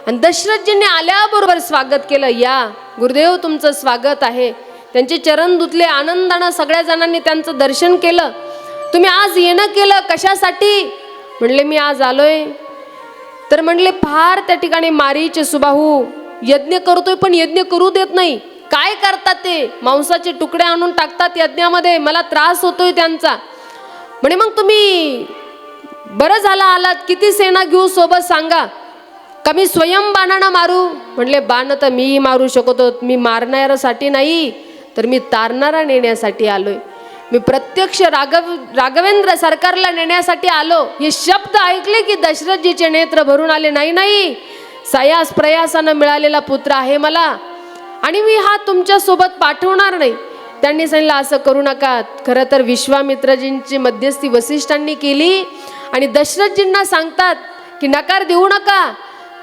आणि दशरथजींनी आल्याबरोबर स्वागत केलं. या गुरुदेव तुमचं स्वागत आहे. त्यांचे चरण धुतले, आनंदानं सगळ्या जणांनी त्यांचं दर्शन केलं. तुम्ही आज येणं केलं कशासाठी? म्हणले मी आज आलोय तर म्हणले फार त्या ठिकाणी मारीचे सुबाहू यज्ञ करतोय पण यज्ञ करू देत नाही. काय करतात ते? मांसाचे तुकडे आणून टाकतात यज्ञामध्ये, मला त्रास होतोय त्यांचा. म्हणे मग तुम्ही बरं झालं आलात, किती सेना घेऊ सोबत सांगा, का मी स्वयं बाणानं मारू? म्हणले बाण तर मी मारू शकतो, मी मारणाऱ्यासाठी नाही तर मी तारणारा नेण्यासाठी आलोय. मी प्रत्यक्ष राघवेंद्र सरकारला नेण्यासाठी आलो. हे शब्द ऐकले की दशरथजीचे नेत्र भरून आले. नाही नाही, सयास प्रयासानं मिळालेला पुत्र आहे मला आणि मी हा तुमच्या सोबत पाठवणार नाही. त्यांनी सांगितलं असं करू नका. खरं तर विश्वामित्रजींची मध्यस्थी वसिष्ठांनी केली आणि दशरथजींना सांगतात की नकार देऊ नका.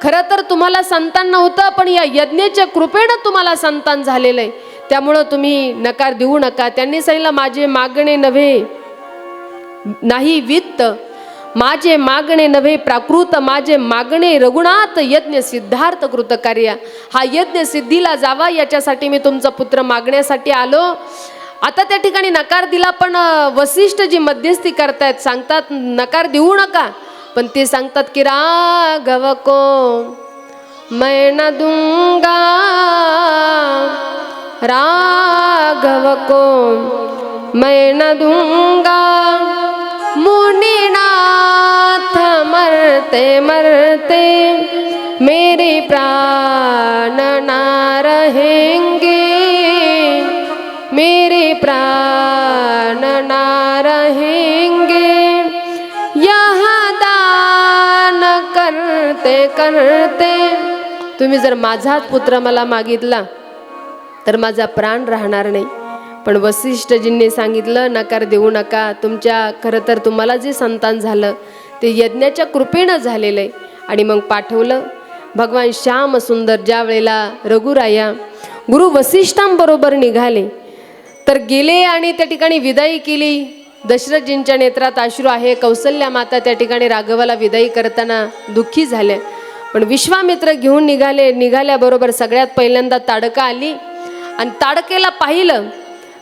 खरं तर तुम्हाला संतान नव्हतं, पण या यज्ञाच्या कृपेनं तुम्हाला संतान झालेलं आहे, त्यामुळं तुम्ही नकार देऊ नका. त्यांनी सांगितलं माझे मागणे नव्हे नाही वित्त, माझे मागणे नव्हे प्राकृत, माझे मागणे रघुनाथ यज्ञ सिद्धार्थ कृत कार्य. हा यज्ञ सिद्धीला जावा याच्यासाठी मी तुमचा पुत्र मागण्यासाठी आलो. आता त्या ठिकाणी नकार दिला, पण वसिष्ठ जी मध्यस्थी करतायत सांगतात नकार देऊ नका. पण ते सांगतात की राघव को मैं न दूंगा, राघव को मैं न दूंगा, मुनिनाथ मरते मरते मेरे प्राण ना रहेंगे, मेरे प्राण ना रहेंगे. यहाँ दान करते करते तुम्ही जर माझाच पुत्र मला मागितला तर माझा प्राण राहणार नाही. पण वसिष्ठजींनी सांगितलं नकार देऊ नका. तुमच्या खरं तर तुम्हाला जे संतान झालं ते यज्ञाच्या कृपेनं झालेलं आहे. आणि मग पाठवलं. भगवान श्याम सुंदर ज्या वेळेला रघुराया गुरु वसिष्ठांबरोबर निघाले तर गेले आणि त्या ठिकाणी विदाई केली. दशरथजींच्या नेत्रात अश्रू आहे. कौसल्या माता त्या ठिकाणी राघवाला विदाई करताना दुःखी झाल्या. पण विश्वामित्र घेऊन निघाल्याबरोबर सगळ्यात पहिल्यांदा ताडका आली आणि ताडकेला पाहिलं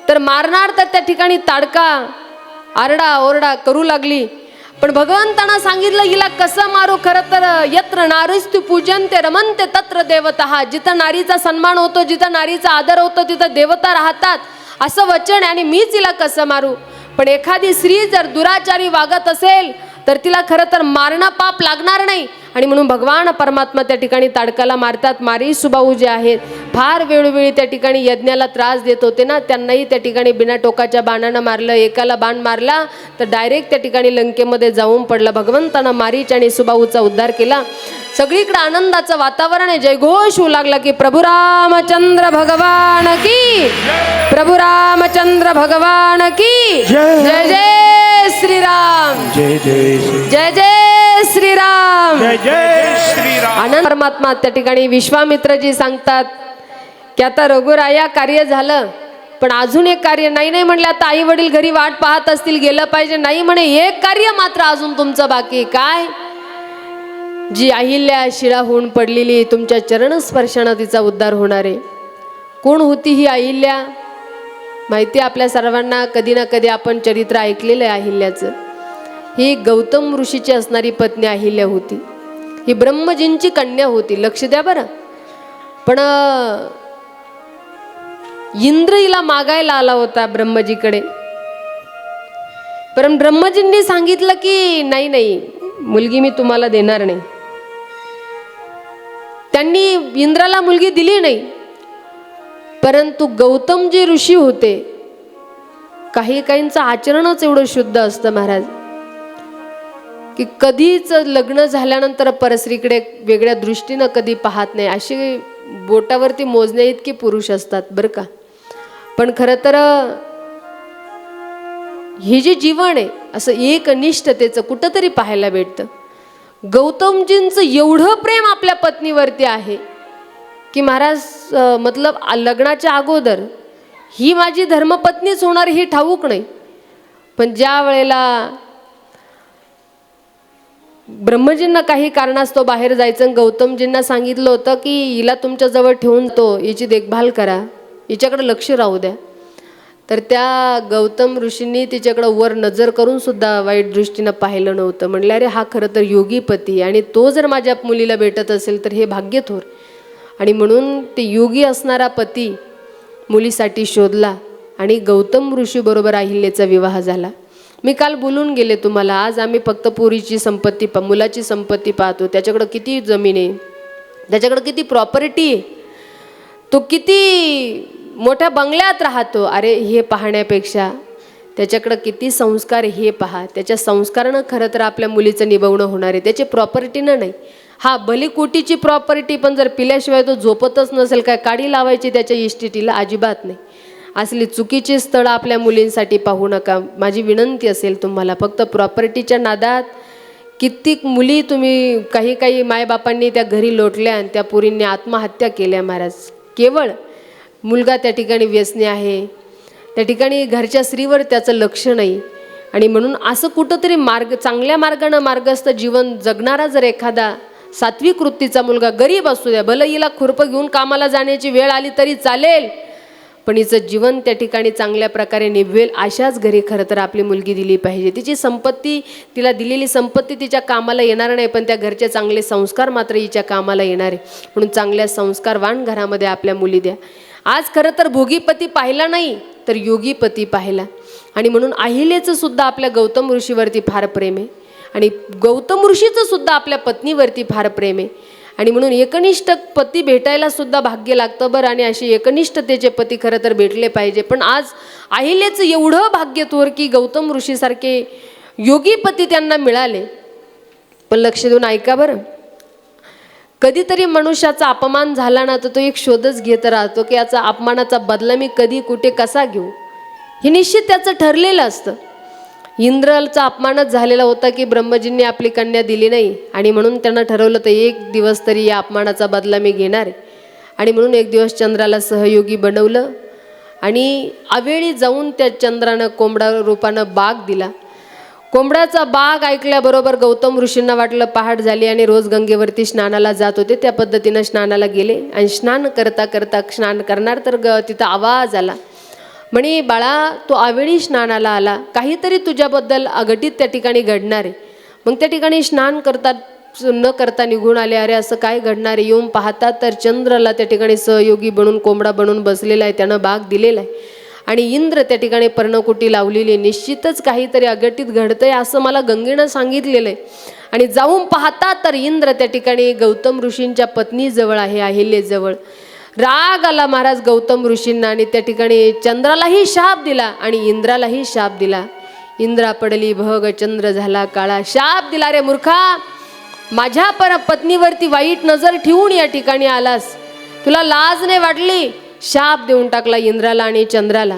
तर मारणार तर त्या ठिकाणी ताडका आरडा ओरडा करू लागली. पण भगवंतांना सांगितलं हिला कसं मारू. खरं तर यत्र नारीस्तु पूजन्ते रमन्ते तत्र देवता. जिथं नारीचा सन्मान होतो, जिथं नारीचा आदर होतो, तिथं देवता राहतात असं वचन. आणि मीच हिला कसं मारू. पण एखादी स्त्री जर दुराचारी वागत असेल तर तिला खरं तर मारणं पाप लागणार नाही. आणि म्हणून भगवान परमात्मा त्या ठिकाणी ताडकाला मारतात. मारी सुबाहू जे आहेत फार वेळोवेळी त्या ठिकाणी यज्ञाला त्रास देत होते ना, त्यांनाही त्या ठिकाणी बिना टोकाच्या बाणानं मारलं. एकाला बाण मारला तर डायरेक्ट त्या ठिकाणी लंकेमध्ये जाऊन पडला. भगवंतानं मारीच आणि सुबाहूचा उद्धार केला. सगळीकडे आनंदाचं वातावरण आहे. जयघोष होऊ लागला की प्रभू रामचंद्र भगवान की, प्रभू रामचंद्र भगवान की जय. जय श्रीराम, जय जय श्री जय जय श्रीराम, जय जय श्रीराम. आनंद परमात्मा त्या ठिकाणी विश्वामित्रजी सांगतात की आता रघुराया कार्य झालं, पण अजून एक कार्य. नाही नाही म्हणले आता आई वडील घरी वाट पाहत असतील, गेलं पाहिजे. नाही म्हणे एक कार्य मात्र अजून तुमचं बाकी. काय? जी अहिल्या शिळा होऊन पडलेली तुमच्या चरणस्पर्शानं तिचा उद्धार होणार आहे. कोण होती ही अहिल्या? माहिती आपल्या सर्वांना, कधी ना कधी आपण चरित्र ऐकलेलं आहे अहिल्याचं. ही गौतम ऋषीची असणारी पत्नी अहिल्या होती. ही ब्रह्मजींची कन्या होती. लक्ष द्या बरं. पण इंद्र हिला मागायला आला होता ब्रह्मजीकडे. पण ब्रह्मजींनी सांगितलं की नाही नाही मुलगी मी तुम्हाला देणार नाही. त्यांनी इंद्राला मुलगी दिली नाही. परंतु गौतमजी ऋषी होते. काही काहींचं आचरणच एवढं शुद्ध असतं महाराज की कधीच लग्न झाल्यानंतर परस्त्रीकडे वेगळ्या दृष्टीनं कधी पाहत नाही. अशी बोटावरती मोजण्या इतके पुरुष असतात बरं का. पण खरं तर हे जे जीवन आहे असं एकनिष्ठतेचं कुठंतरी पाहायला भेटतं. गौतमजींचं एवढं प्रेम आपल्या पत्नीवरती आहे की महाराज मतलब लग्नाच्या अगोदर ही माझी धर्मपत्नीच होणार ही ठाऊक नाही. पण ज्या वेळेला ब्रह्मजींना काही कारणास्तव बाहेर जायचं, गौतमजींना सांगितलं होतं की हिला तुमच्याजवळ ठेवून तो हिची देखभाल करा, हिच्याकडे लक्ष राहू द्या. तर त्या गौतम ऋषींनी तिच्याकडं वर नजर करून सुद्धा वाईट दृष्टीनं पाहिलं नव्हतं. म्हणले अरे हा खरं तर योगी पती आणि तो जर माझ्या मुलीला भेटत असेल तर हे भाग्य थोर. आणि म्हणून ते योगी असणारा पती मुलीसाठी शोधला आणि गौतम ऋषीबरोबर अहिल्याचा विवाह झाला. मी काल बोलून गेले तुम्हाला. आज आम्ही फक्त पोरीची संपत्ती मुलाची संपत्ती पाहतो. त्याच्याकडं किती जमीन आहे, त्याच्याकडं किती प्रॉपर्टी आहे, तो किती मोठ्या बंगल्यात राहतो. अरे हे पाहण्यापेक्षा त्याच्याकडं किती संस्कार हे पहा. त्याच्या संस्कारानं खरं तर आपल्या मुलीचं निभवणं होणार आहे, त्याची प्रॉपर्टीनं नाही. हा भली कोटीची प्रॉपर्टी, पण जर पिल्याशिवाय तो झोपतच नसेल, काय काडी लावायची त्याच्या इस्टेटीला? अजिबात नाही. असली चुकीची स्थळं आपल्या मुलींसाठी पाहू नका. माझी विनंती असेल तुम्हाला, फक्त प्रॉपर्टीच्या नादात कित्येक मुली तुम्ही काही मायबापांनी त्या घरी लोटल्या आणि त्या पोरींनी आत्महत्या केल्या महाराज. केवळ मुलगा त्या ठिकाणी व्यसनी आहे, त्या ठिकाणी घरच्या स्त्रीवर त्याचं लक्ष नाही. आणि म्हणून असं कुठंतरी चांगल्या मार्गानं मार्गस्थ जीवन जगणारा जर एखादा सात्विक वृत्तीचा मुलगा, गरीब असू द्या, भलं हिला खुरपं घेऊन कामाला जाण्याची वेळ आली तरी चालेल, पण हिचं जीवन त्या ठिकाणी चांगल्या प्रकारे निभवेल अशाच घरी खरं तर आपली मुलगी दिली पाहिजे. तिची संपत्ती, तिला दिलेली संपत्ती तिच्या कामाला येणार नाही, पण त्या घरचे चांगले संस्कार मात्र हिच्या कामाला येणार आहे. म्हणून चांगल्या संस्कारवान घरामध्ये आपल्या मुली द्या. आज खरं तर भोगीपती पाहिला नाही तर योगीपती पाहिला. आणि म्हणून अहिल्याचं सुद्धा आपल्या गौतम ऋषीवरती फार प्रेम आहे, आणि गौतम ऋषीचं सुद्धा आपल्या पत्नीवरती फार प्रेम आहे. आणि म्हणून एकनिष्ठ पती भेटायला सुद्धा भाग्य लागतं बरं, आणि असे एकनिष्ठतेचे पती खरं तर भेटले पाहिजे. पण आज अहिल्याचं एवढं भाग्य थोर की गौतम ऋषीसारखे योगी पती त्यांना मिळाले. पण लक्ष देऊन ऐका बरं, कधीतरी मनुष्याचा अपमान झाला ना तर तो एक शोधच घेत राहतो की याचा अपमानाचा बदला मी कधी कुठे कसा घेऊ. हे निश्चित त्याचं ठरलेलं असतं. इंद्राचा अपमानच झालेला होता की ब्रह्मजींनी आपली कन्या दिली नाही, आणि म्हणून त्यांना ठरवलं तर एक दिवस तरी या अपमानाचा बदला मी घेणार आहे. आणि म्हणून एक दिवस चंद्राला सहयोगी बनवलं, आणि अवेळी जाऊन त्या चंद्रानं कोंबडा रूपानं बाग दिला. कोंबड्याचा बाग ऐकल्याबरोबर गौतम ऋषींना वाटलं पहाट झाली आणि रोज गंगेवरती स्नानाला जात होते. त्या पद्धतीनं स्नानाला गेले, आणि स्नान करता करता स्नान करणार तर तिथं आवाज आला, म्हणे बाळा तो अवेळी स्नानाला आला, काहीतरी तुझ्याबद्दल अघटित त्या ठिकाणी घडणार आहे. मग त्या ठिकाणी स्नान न करता निघून आले. अरे असं काय घडणार आहे? येऊन पाहतात तर चंद्राला त्या ठिकाणी सहयोगी बनून कोंबडा बनून बसलेला आहे, त्यानं बाग दिलेला आहे, आणि इंद्र त्या ठिकाणी पर्णकुटी लावलेली आहे. निश्चितच काहीतरी अघटित घडतंय असं मला गंगेनं सांगितलेलं आहे. आणि जाऊन पाहतात तर इंद्र त्या ठिकाणी गौतम ऋषींच्या पत्नीजवळ आहे, अहिल्याजवळ. राग आला महाराज गौतम ऋषींना, आणि त्या ठिकाणी चंद्रालाही शाप दिला आणि इंद्रालाही शाप दिला. इंद्रा पडली भग, चंद्र झाला काळा. शाप दिला, रे मूर्खा, माझ्या पत्नीवरती वाईट नजर ठेवून या ठिकाणी आलास, तुला लाज नाही वाटली? शाप देऊन टाकला इंद्राला आणि चंद्राला.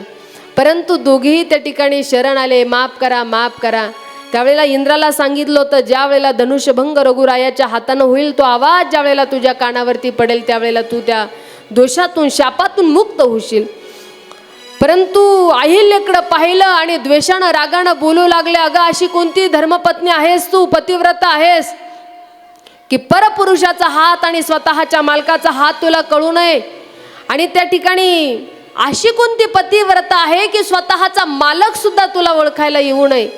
परंतु दोघेही त्या ठिकाणी शरण आले, माफ करा माफ करा. त्यावेळेला इंद्राला सांगितलं होतं ज्या वेळेला धनुष्यभंग रघुरायाच्या हातानं होईल, तो आवाज ज्या वेळेला तुझ्या कानावरती पडेल त्यावेळेला तू त्या दोषातून शापातून मुक्त होशील. परंतु अहिल्याकडं पाहिलं आणि द्वेषानं रागानं बोलू लागले, अगं अशी कोणती धर्मपत्नी आहेस तू, पतिव्रता आहेस की परपुरुषाचा हात आणि स्वतःच्या मालकाचा हात तुला कळू नये? आणि त्या ठिकाणी अशी कोणती पतिव्रता आहे की स्वतःचा मालक सुद्धा तुला ओळखायला येऊ नये?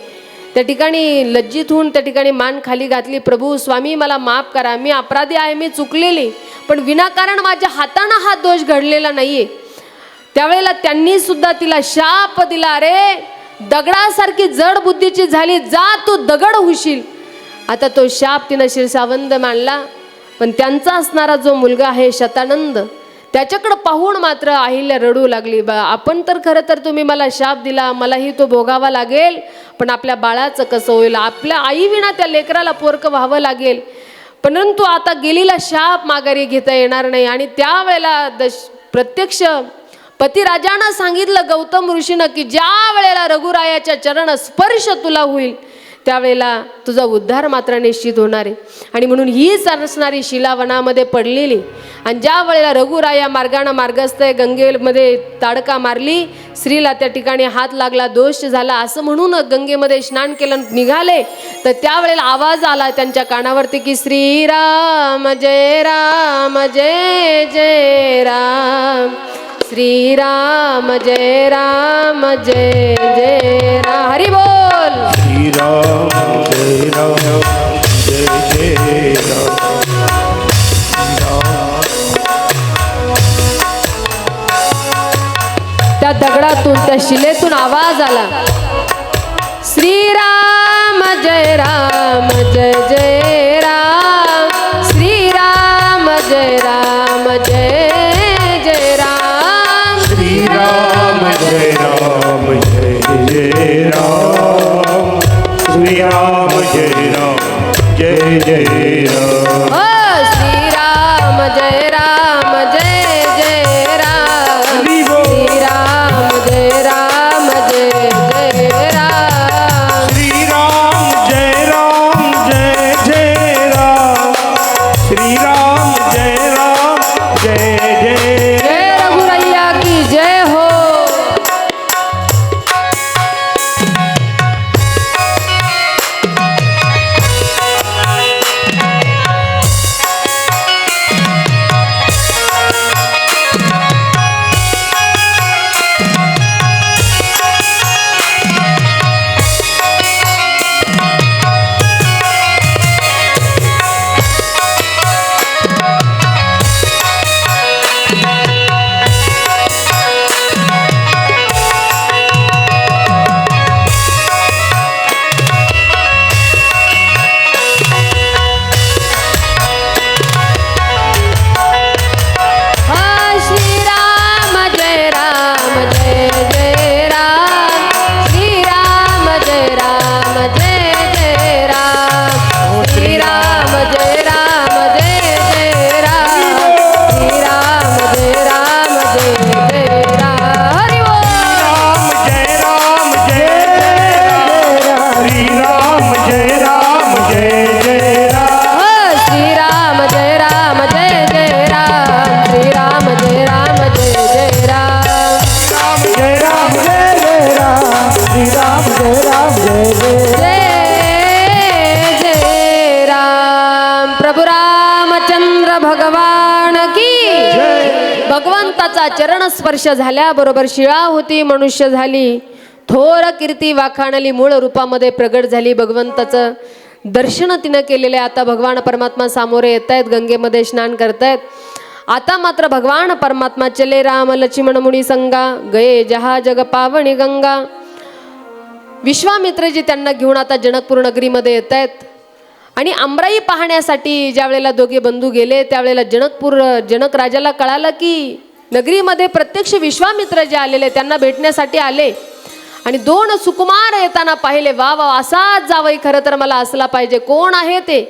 त्या ठिकाणी लज्जित होऊन त्या ठिकाणी मान खाली घातली. प्रभू स्वामी मला माफ करा, मी अपराधी आहे, मी चुकलेली, पण विनाकारण माझ्या हातानं हा दोष घडलेला नाहीये. त्यावेळेला त्यांनी सुद्धा तिला शाप दिला, अरे दगडासारखी जड बुद्धीची झाली, जा तू दगड होशील. आता तो शाप तिनं शिरसावंद मानला. पण त्यांचा असणारा जो मुलगा आहे शतानंद, त्याच्याकडे पाहून मात्र अहिल्या रडू लागली. आपण तर खरं तर तुम्ही मला शाप दिला, मलाही तो भोगावा लागेल, पण आपल्या बाळाचं कसं होईल? आपल्या आईविना त्या लेकराला पोरकं व्हावं लागेल. परंतु आता गेलेला शाप माघारी घेता येणार नाही. आणि त्यावेळेला प्रत्यक्ष पतिराजानं सांगितलं गौतम ऋषीनं की ज्या वेळेला रघुरायाच्या चरण स्पर्श तुला होईल त्यावेळेला तुझा उद्धार मात्र निश्चित होणार आहे. आणि म्हणून ही सरसणारी शिलावनामध्ये पडलेली, आणि ज्या वेळेला रघुराया मार्गानं मार्गस्थ गंगेमध्ये ताडका मारली, स्त्रीला त्या ठिकाणी हात लागला, दोष झाला असं म्हणून गंगेमध्ये स्नान केलं निघाले, तर त्यावेळेला आवाज आला त्यांच्या कानावरती की श्रीराम जय राम जय जय राम, श्रीराम जय राम जय जय राम. हरी बोल. श्रीराम जय राम जय जय राम. त्या दगडातून त्या शिलेतून आवाज आला, श्रीराम जय राम जय जय राम, श्रीराम जय राम जय जय राम, श्रीराम जय राम जय जय जय राम जय जय राम हरी बोल. श्री राम जय राम जय जय राम श्री राम जय जय राम. श्री राम जय जय. जय रघुरैया की जय हो. भगवंताचा चरण स्पर्श झाल्याबरोबर शिळा होती मनुष्य झाली. थोर कीर्ती वाखाणली मूळ रूपामध्ये प्रगट झाली. भगवंताचं दर्शन तिनं केलेले. आता भगवान परमात्मा सामोरे येत आहेत, गंगेमध्ये स्नान करतायत. आता मात्र भगवान परमात्मा चले राम लक्ष्मण मुनी संगा गये जहा जग पावनी गंगा. विश्वामित्रजी त्यांना घेऊन आता जनकपूर नगरीमध्ये येत आहेत. आणि आमराई पाहण्यासाठी ज्या वेळेला दोघे बंधू गेले त्यावेळेला जनक राजाला कळालं की नगरीमध्ये प्रत्यक्ष विश्वामित्र जे आलेले त्यांना भेटण्यासाठी आले. आणि दोन सुकुमार येताना पाहिले. वा वा, असाच जावई खरं तर मला असला पाहिजे. कोण आहे ते?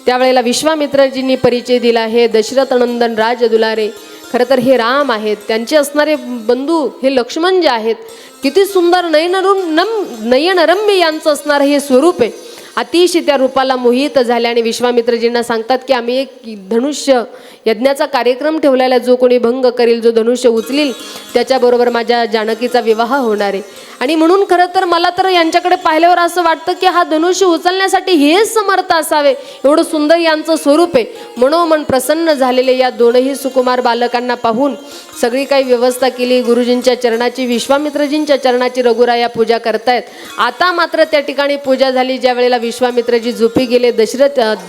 त्यावेळेला विश्वामित्रजींनी परिचय दिला. हे दशरथ नंदन राज दुलारे, खरं तर हे राम आहेत. त्यांचे असणारे बंधू हे लक्ष्मण जे आहेत, किती सुंदर नयनरम्य यांचं असणारं हे स्वरूप आहे. अतिशय त्या रूपाला मोहित झाले आणि विश्वामित्रजींना सांगतात की आम्ही एक धनुष्य यज्ञाचा कार्यक्रम ठेवलेला, जो कोणी भंग करेल, जो धनुष्य उचलील त्याच्याबरोबर माझ्या जानकीचा विवाह होणार आहे. आणि म्हणून खरं तर मला तर यांच्याकडे पाहिल्यावर असं वाटतं की हा धनुष्य उचलण्यासाठी हेच समर्थ असावे, एवढं सुंदर यांचं स्वरूप आहे. मनोमन प्रसन्न झालेले या दोनही सुकुमार बालकांना पाहून सगळी काही व्यवस्था केली. गुरुजींच्या चरणाची, विश्वामित्रजींच्या चरणाची रघुराया पूजा करतायत. आता मात्र त्या ठिकाणी पूजा झाली. ज्या वेळेला विश्वामित्रजी झोपी गेले,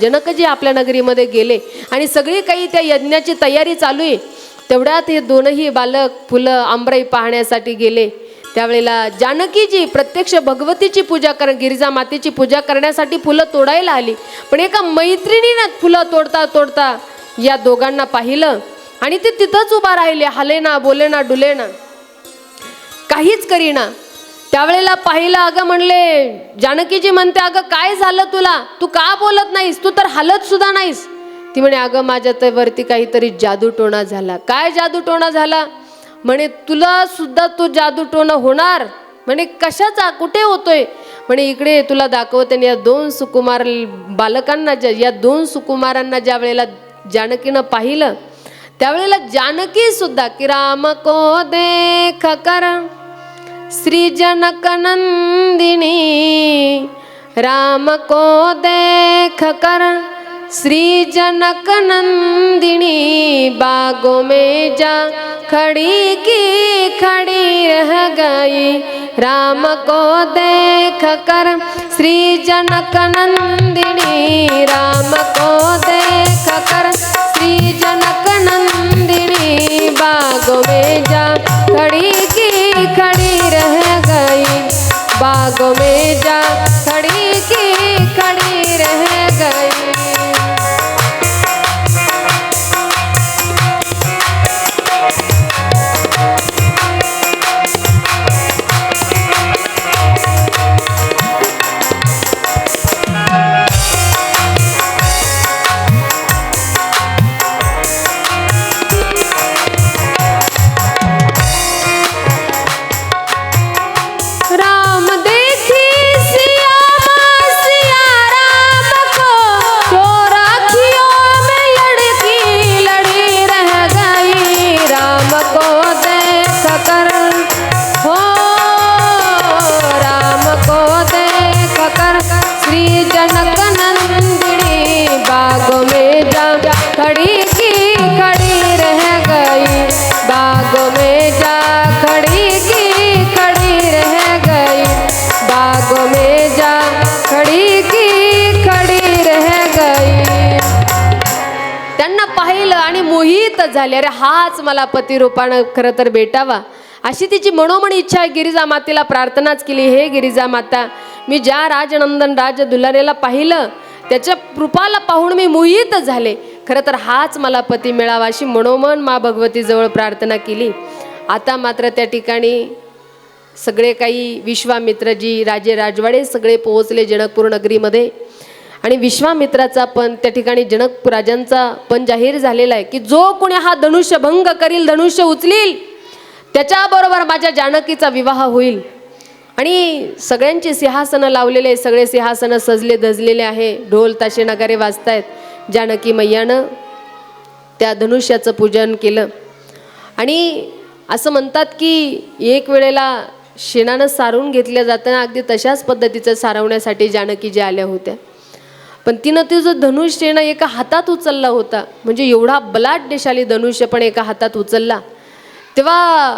जनकजी आपल्या नगरीमध्ये गेले आणि सगळी काही त्या यज्ञाची तयारी चालू आहे. तेवढ्यात हे दोनही बालक फुलं आंबराई पाहण्यासाठी गेले. त्यावेळेला जानकीजी प्रत्यक्ष भगवतीची पूजा गिरिजा मातेची पूजा करण्यासाठी फुलं तोडायला आली. पण एका मैत्रिणीनं फुलं तोडता तोडता या दोघांना पाहिलं आणि ते तिथंच उभा राहिले. हालेना, बोलेना, डुलेना, काहीच करीना. त्यावेळेला पाहिलं. अगं म्हणले, जानकीजी म्हणते, अगं काय झालं तुला? तू का बोलत नाहीस? तू तर हालत सुद्धा नाहीस. ती म्हणे, अगं माझ्या तर वरती काहीतरी जादूटोणा झाला. काय जादूटोणा झाला? म्हणे, तुला सुद्धा तो जादूटोणा होणार. म्हणे, कशाचा? कुठे होतोय? म्हणे, इकडे तुला दाखवते. या दोन सुकुमार बालकांना, या दोन सुकुमारांना ज्या वेळेला जानकीनं पाहिलं त्यावेळेला जानकी सुद्धा की राम को देख कर श्री जनक नंदिनी, राम को देख कर श्री जनक नंदिनी, बागों में जा खड़ी की खड़ी रह गई, राम को देख कर श्री जनक नंदिनी, राम को देख कर श्री जनक नंदिनी, बागों में जा खड़ी की खड़ी रह गई, बागों में जा खड़ी की खड़ी रह गई. त्यांना पाहिलं आणि मोहित झाले. अरे हाच मला पतिरूपानं खरं तर भेटावा, अशी तिची मनोमन इच्छा आहे. गिरिजा मातेला प्रार्थनाच केली, हे गिरिजा माता, मी ज्या राजनंदन राज दुलारेला पाहिलं त्याच्या रूपाला पाहून मी मोहित झाले, खरं तर हाच मला पती मिळावा, अशी मनोमन मा भगवतीजवळ प्रार्थना केली. आता मात्र त्या ठिकाणी सगळे काही विश्वामित्रजी, राजे राजवाडे सगळे पोहोचले जनकपूर नगरीमध्ये. आणि विश्वामित्राचा पण त्या ठिकाणी जनक राजांचा पण जाहीर झालेला आहे की जो कोणी हा धनुष्य भंग करील, धनुष्य उचलील, त्याच्याबरोबर माझ्या जानकीचा विवाह होईल. आणि सगळ्यांची सिंहासनं लावलेले, सगळे सिंहासनं सजले धजलेले आहे, ढोल ताशे नगारे वाजतायत. जानकी मैयानं त्या धनुष्याचं पूजन केलं. आणि असं म्हणतात की एक वेळेला शेणानं सारून घेतल्या जाताना अगदी तशाच पद्धतीचं सारवण्यासाठी जानकी आल्या होत्या. पण तिनं तिचं धनुष्य एका हातात उचलला होता, म्हणजे एवढा बलाढ्यशाली धनुष्य पण एका हातात उचलला. तेव्हा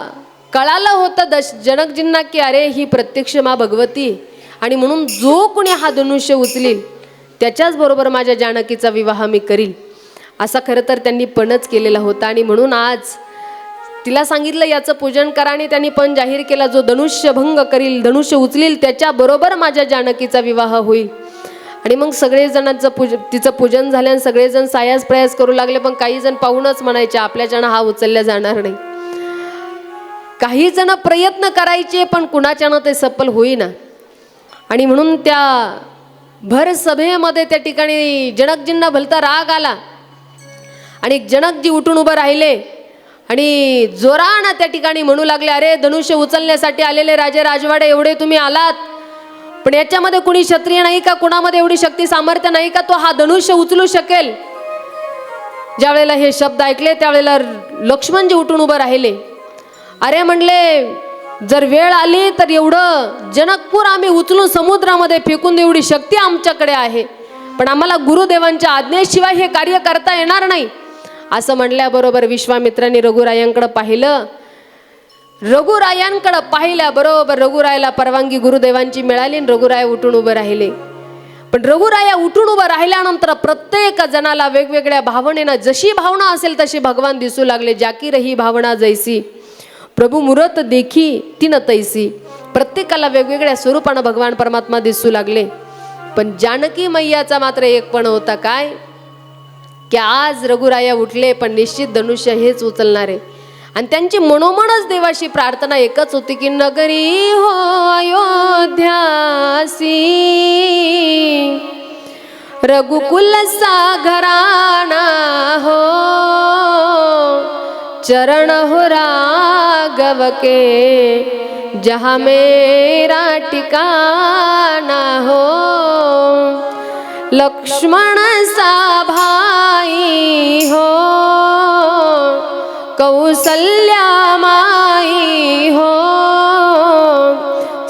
कळालं होतं जनकजींना की अरे ही प्रत्यक्ष मा भगवती, आणि म्हणून जो कोणी हा धनुष्य उचलील त्याच्याच बरोबर माझ्या जानकीचा विवाह मी करील, असा खरं तर त्यांनी पणच केलेला होता. आणि म्हणून आज तिला सांगितलं याचं पूजन करा, आणि त्यांनी पण जाहीर केला जो धनुष्य भंग करील, धनुष्य उचलील, त्याच्याबरोबर माझ्या जानकीचा विवाह होईल. आणि मग सगळेजणांचं तिचं पूजन झाल्यानं सगळेजण सायास प्रयास करू लागले. पण काही जण पाहूनच म्हणायचे आपल्याच्यानं हा उचलल्या जाणार नाही. काही जण प्रयत्न करायचे पण कुणाच्यानं ते सफल होईना. आणि म्हणून त्या भर सभेमध्ये त्या ठिकाणी जनकजींना भलता राग आला. आणि जनकजी उठून उभं राहिले आणि जोरानं त्या ठिकाणी म्हणू लागले, अरे धनुष्य उचलण्यासाठी आलेले राजे राजवाडे एवढे तुम्ही आलात, पण याच्यामध्ये कुणी क्षत्रिय नाही का, कुणामध्ये एवढी शक्ती सामर्थ्य नाही का तो हा धनुष्य उचलू शकेल. ज्या वेळेला हे शब्द ऐकले त्यावेळेला लक्ष्मणजी उठून उभं राहिले. अरे म्हणले जर वेळ आली तर एवढं जनकपूर आम्ही उचलून समुद्रामध्ये फेकून देऊ एवढी शक्ती आमच्याकडे आहे, पण आम्हाला गुरुदेवांच्या आज्ञेशिवाय हे कार्य करता येणार नाही. असं म्हणल्याबरोबर विश्वामित्रांनी रघुरायांकडे पाहिलं. रघुरायांकडे पाहिल्याबरोबर रघुरायाला परवानगी गुरुदेवांची मिळाली आणि रघुराय उठून उभे राहिले. पण रघुराया उठून उभं राहिल्यानंतर प्रत्येक जणाला वेगवेगळ्या भावनेनं जशी भावना असेल तशी भगवान दिसू लागले. जाकी रही भावना जैसी प्रभू मुरत देखी तीन तैसी. प्रत्येकाला वेगवेगळ्या स्वरूपानं भगवान परमात्मा दिसू लागले. पण जानकी मैयाचा मात्र एक पण होता काय की आज रघुराया उठले पण निश्चित धनुष्य हेच उचलणारे. आणि त्यांची मनोमनच देवाशी प्रार्थना एकच होती की नगरी हो अयोध्यासी, रघुकुल सागराना हो, चरण हो राघव के जहाँ मेरा ठिकाना हो, लक्ष्मण सा भाई हो, कौसल्या माई हो,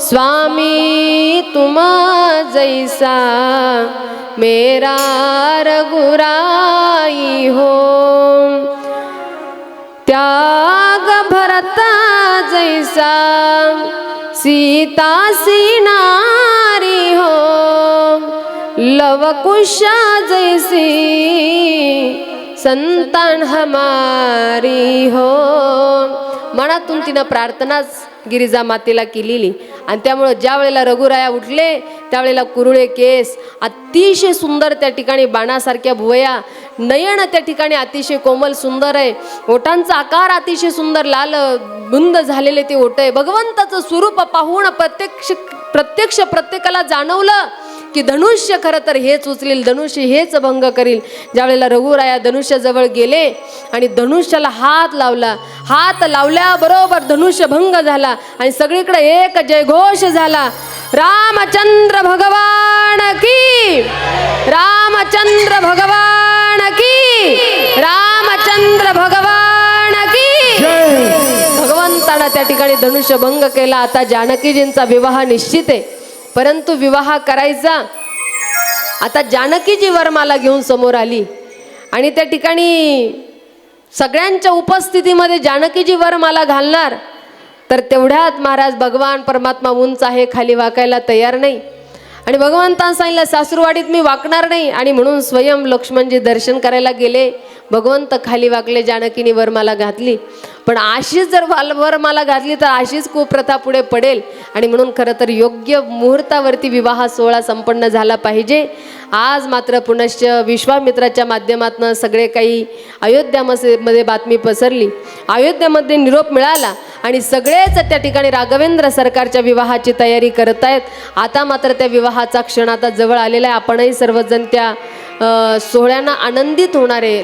स्वामी तुम जैसा मेरा रघुराई हो, त्याग भरता जैसा सीता सी नारी हो, लवकुशा जैसी संतान हमारी हो. मनातून तिनं प्रार्थनाच गिरिजा मातेला केलेली. आणि त्यामुळे ज्या वेळेला रघुराया उठले त्यावेळेला कुरुळे केस, अतिशय सुंदर त्या ठिकाणी बाणासारख्या भुवया, नयन त्या ठिकाणी अतिशय कोमल सुंदर आहे, ओठांचा आकार अतिशय सुंदर, लाल बुंद झालेले ते ओठ आहे. भगवंताचं स्वरूप पाहून प्रत्यक्ष प्रत्येकाला जाणवलं की धनुष्य खरं तर हेच उचलील, धनुष्य हेच भंग करील. ज्यावेळेला रघुराया धनुष्याजवळ गेले आणि धनुष्याला हात लावला, हात लावल्याबरोबर धनुष्य भंग झाला आणि सगळीकडे एक जयघोष झाला. रामचंद्र भगवान की, रामचंद्र भगवान की, रामचंद्र भगवान की. भगवंतानं त्या ठिकाणी धनुष्य भंग केला. आता जानकीजींचा विवाह निश्चित आहे, परंतु विवाह करायचा आता जानकीजी वरमाला घेऊन समोर आली आणि त्या ठिकाणी सगळ्यांच्या उपस्थितीमध्ये जानकीजी वरमाला घालणार. तर तेवढ्यात महाराज भगवान परमात्मा उंच आहे, खाली वाकायला तयार नाही. आणि आणि भगवंतानं सांगितलं सासूरवाडीत मी वाकणार नाही, आणि म्हणून स्वयं लक्ष्मणजी दर्शन करायला गेले. भगवंत खाली वाकले, जानकीने वरमाला घातली. पण अशीच जर वरमाला घातली तर अशीच कुप्रथा पुढे पडेल, आणि म्हणून खरं तर योग्य मुहूर्तावरती विवाह सोहळा संपन्न झाला पाहिजे. आज मात्र पुनश्च विश्वामित्राच्या माध्यमातून सगळे काही अयोध्यामध्ये बातमी पसरली, अयोध्यामध्ये निरोप मिळाला, आणि सगळेच त्या ठिकाणी राघवेंद्र सरकारच्या विवाहाची तयारी करत आहेत. आता मात्र त्या विवाहाचा क्षण आता जवळ आलेला आहे. आपणही सर्वजण त्या सोहळ्यांना आनंदित होणार आहे.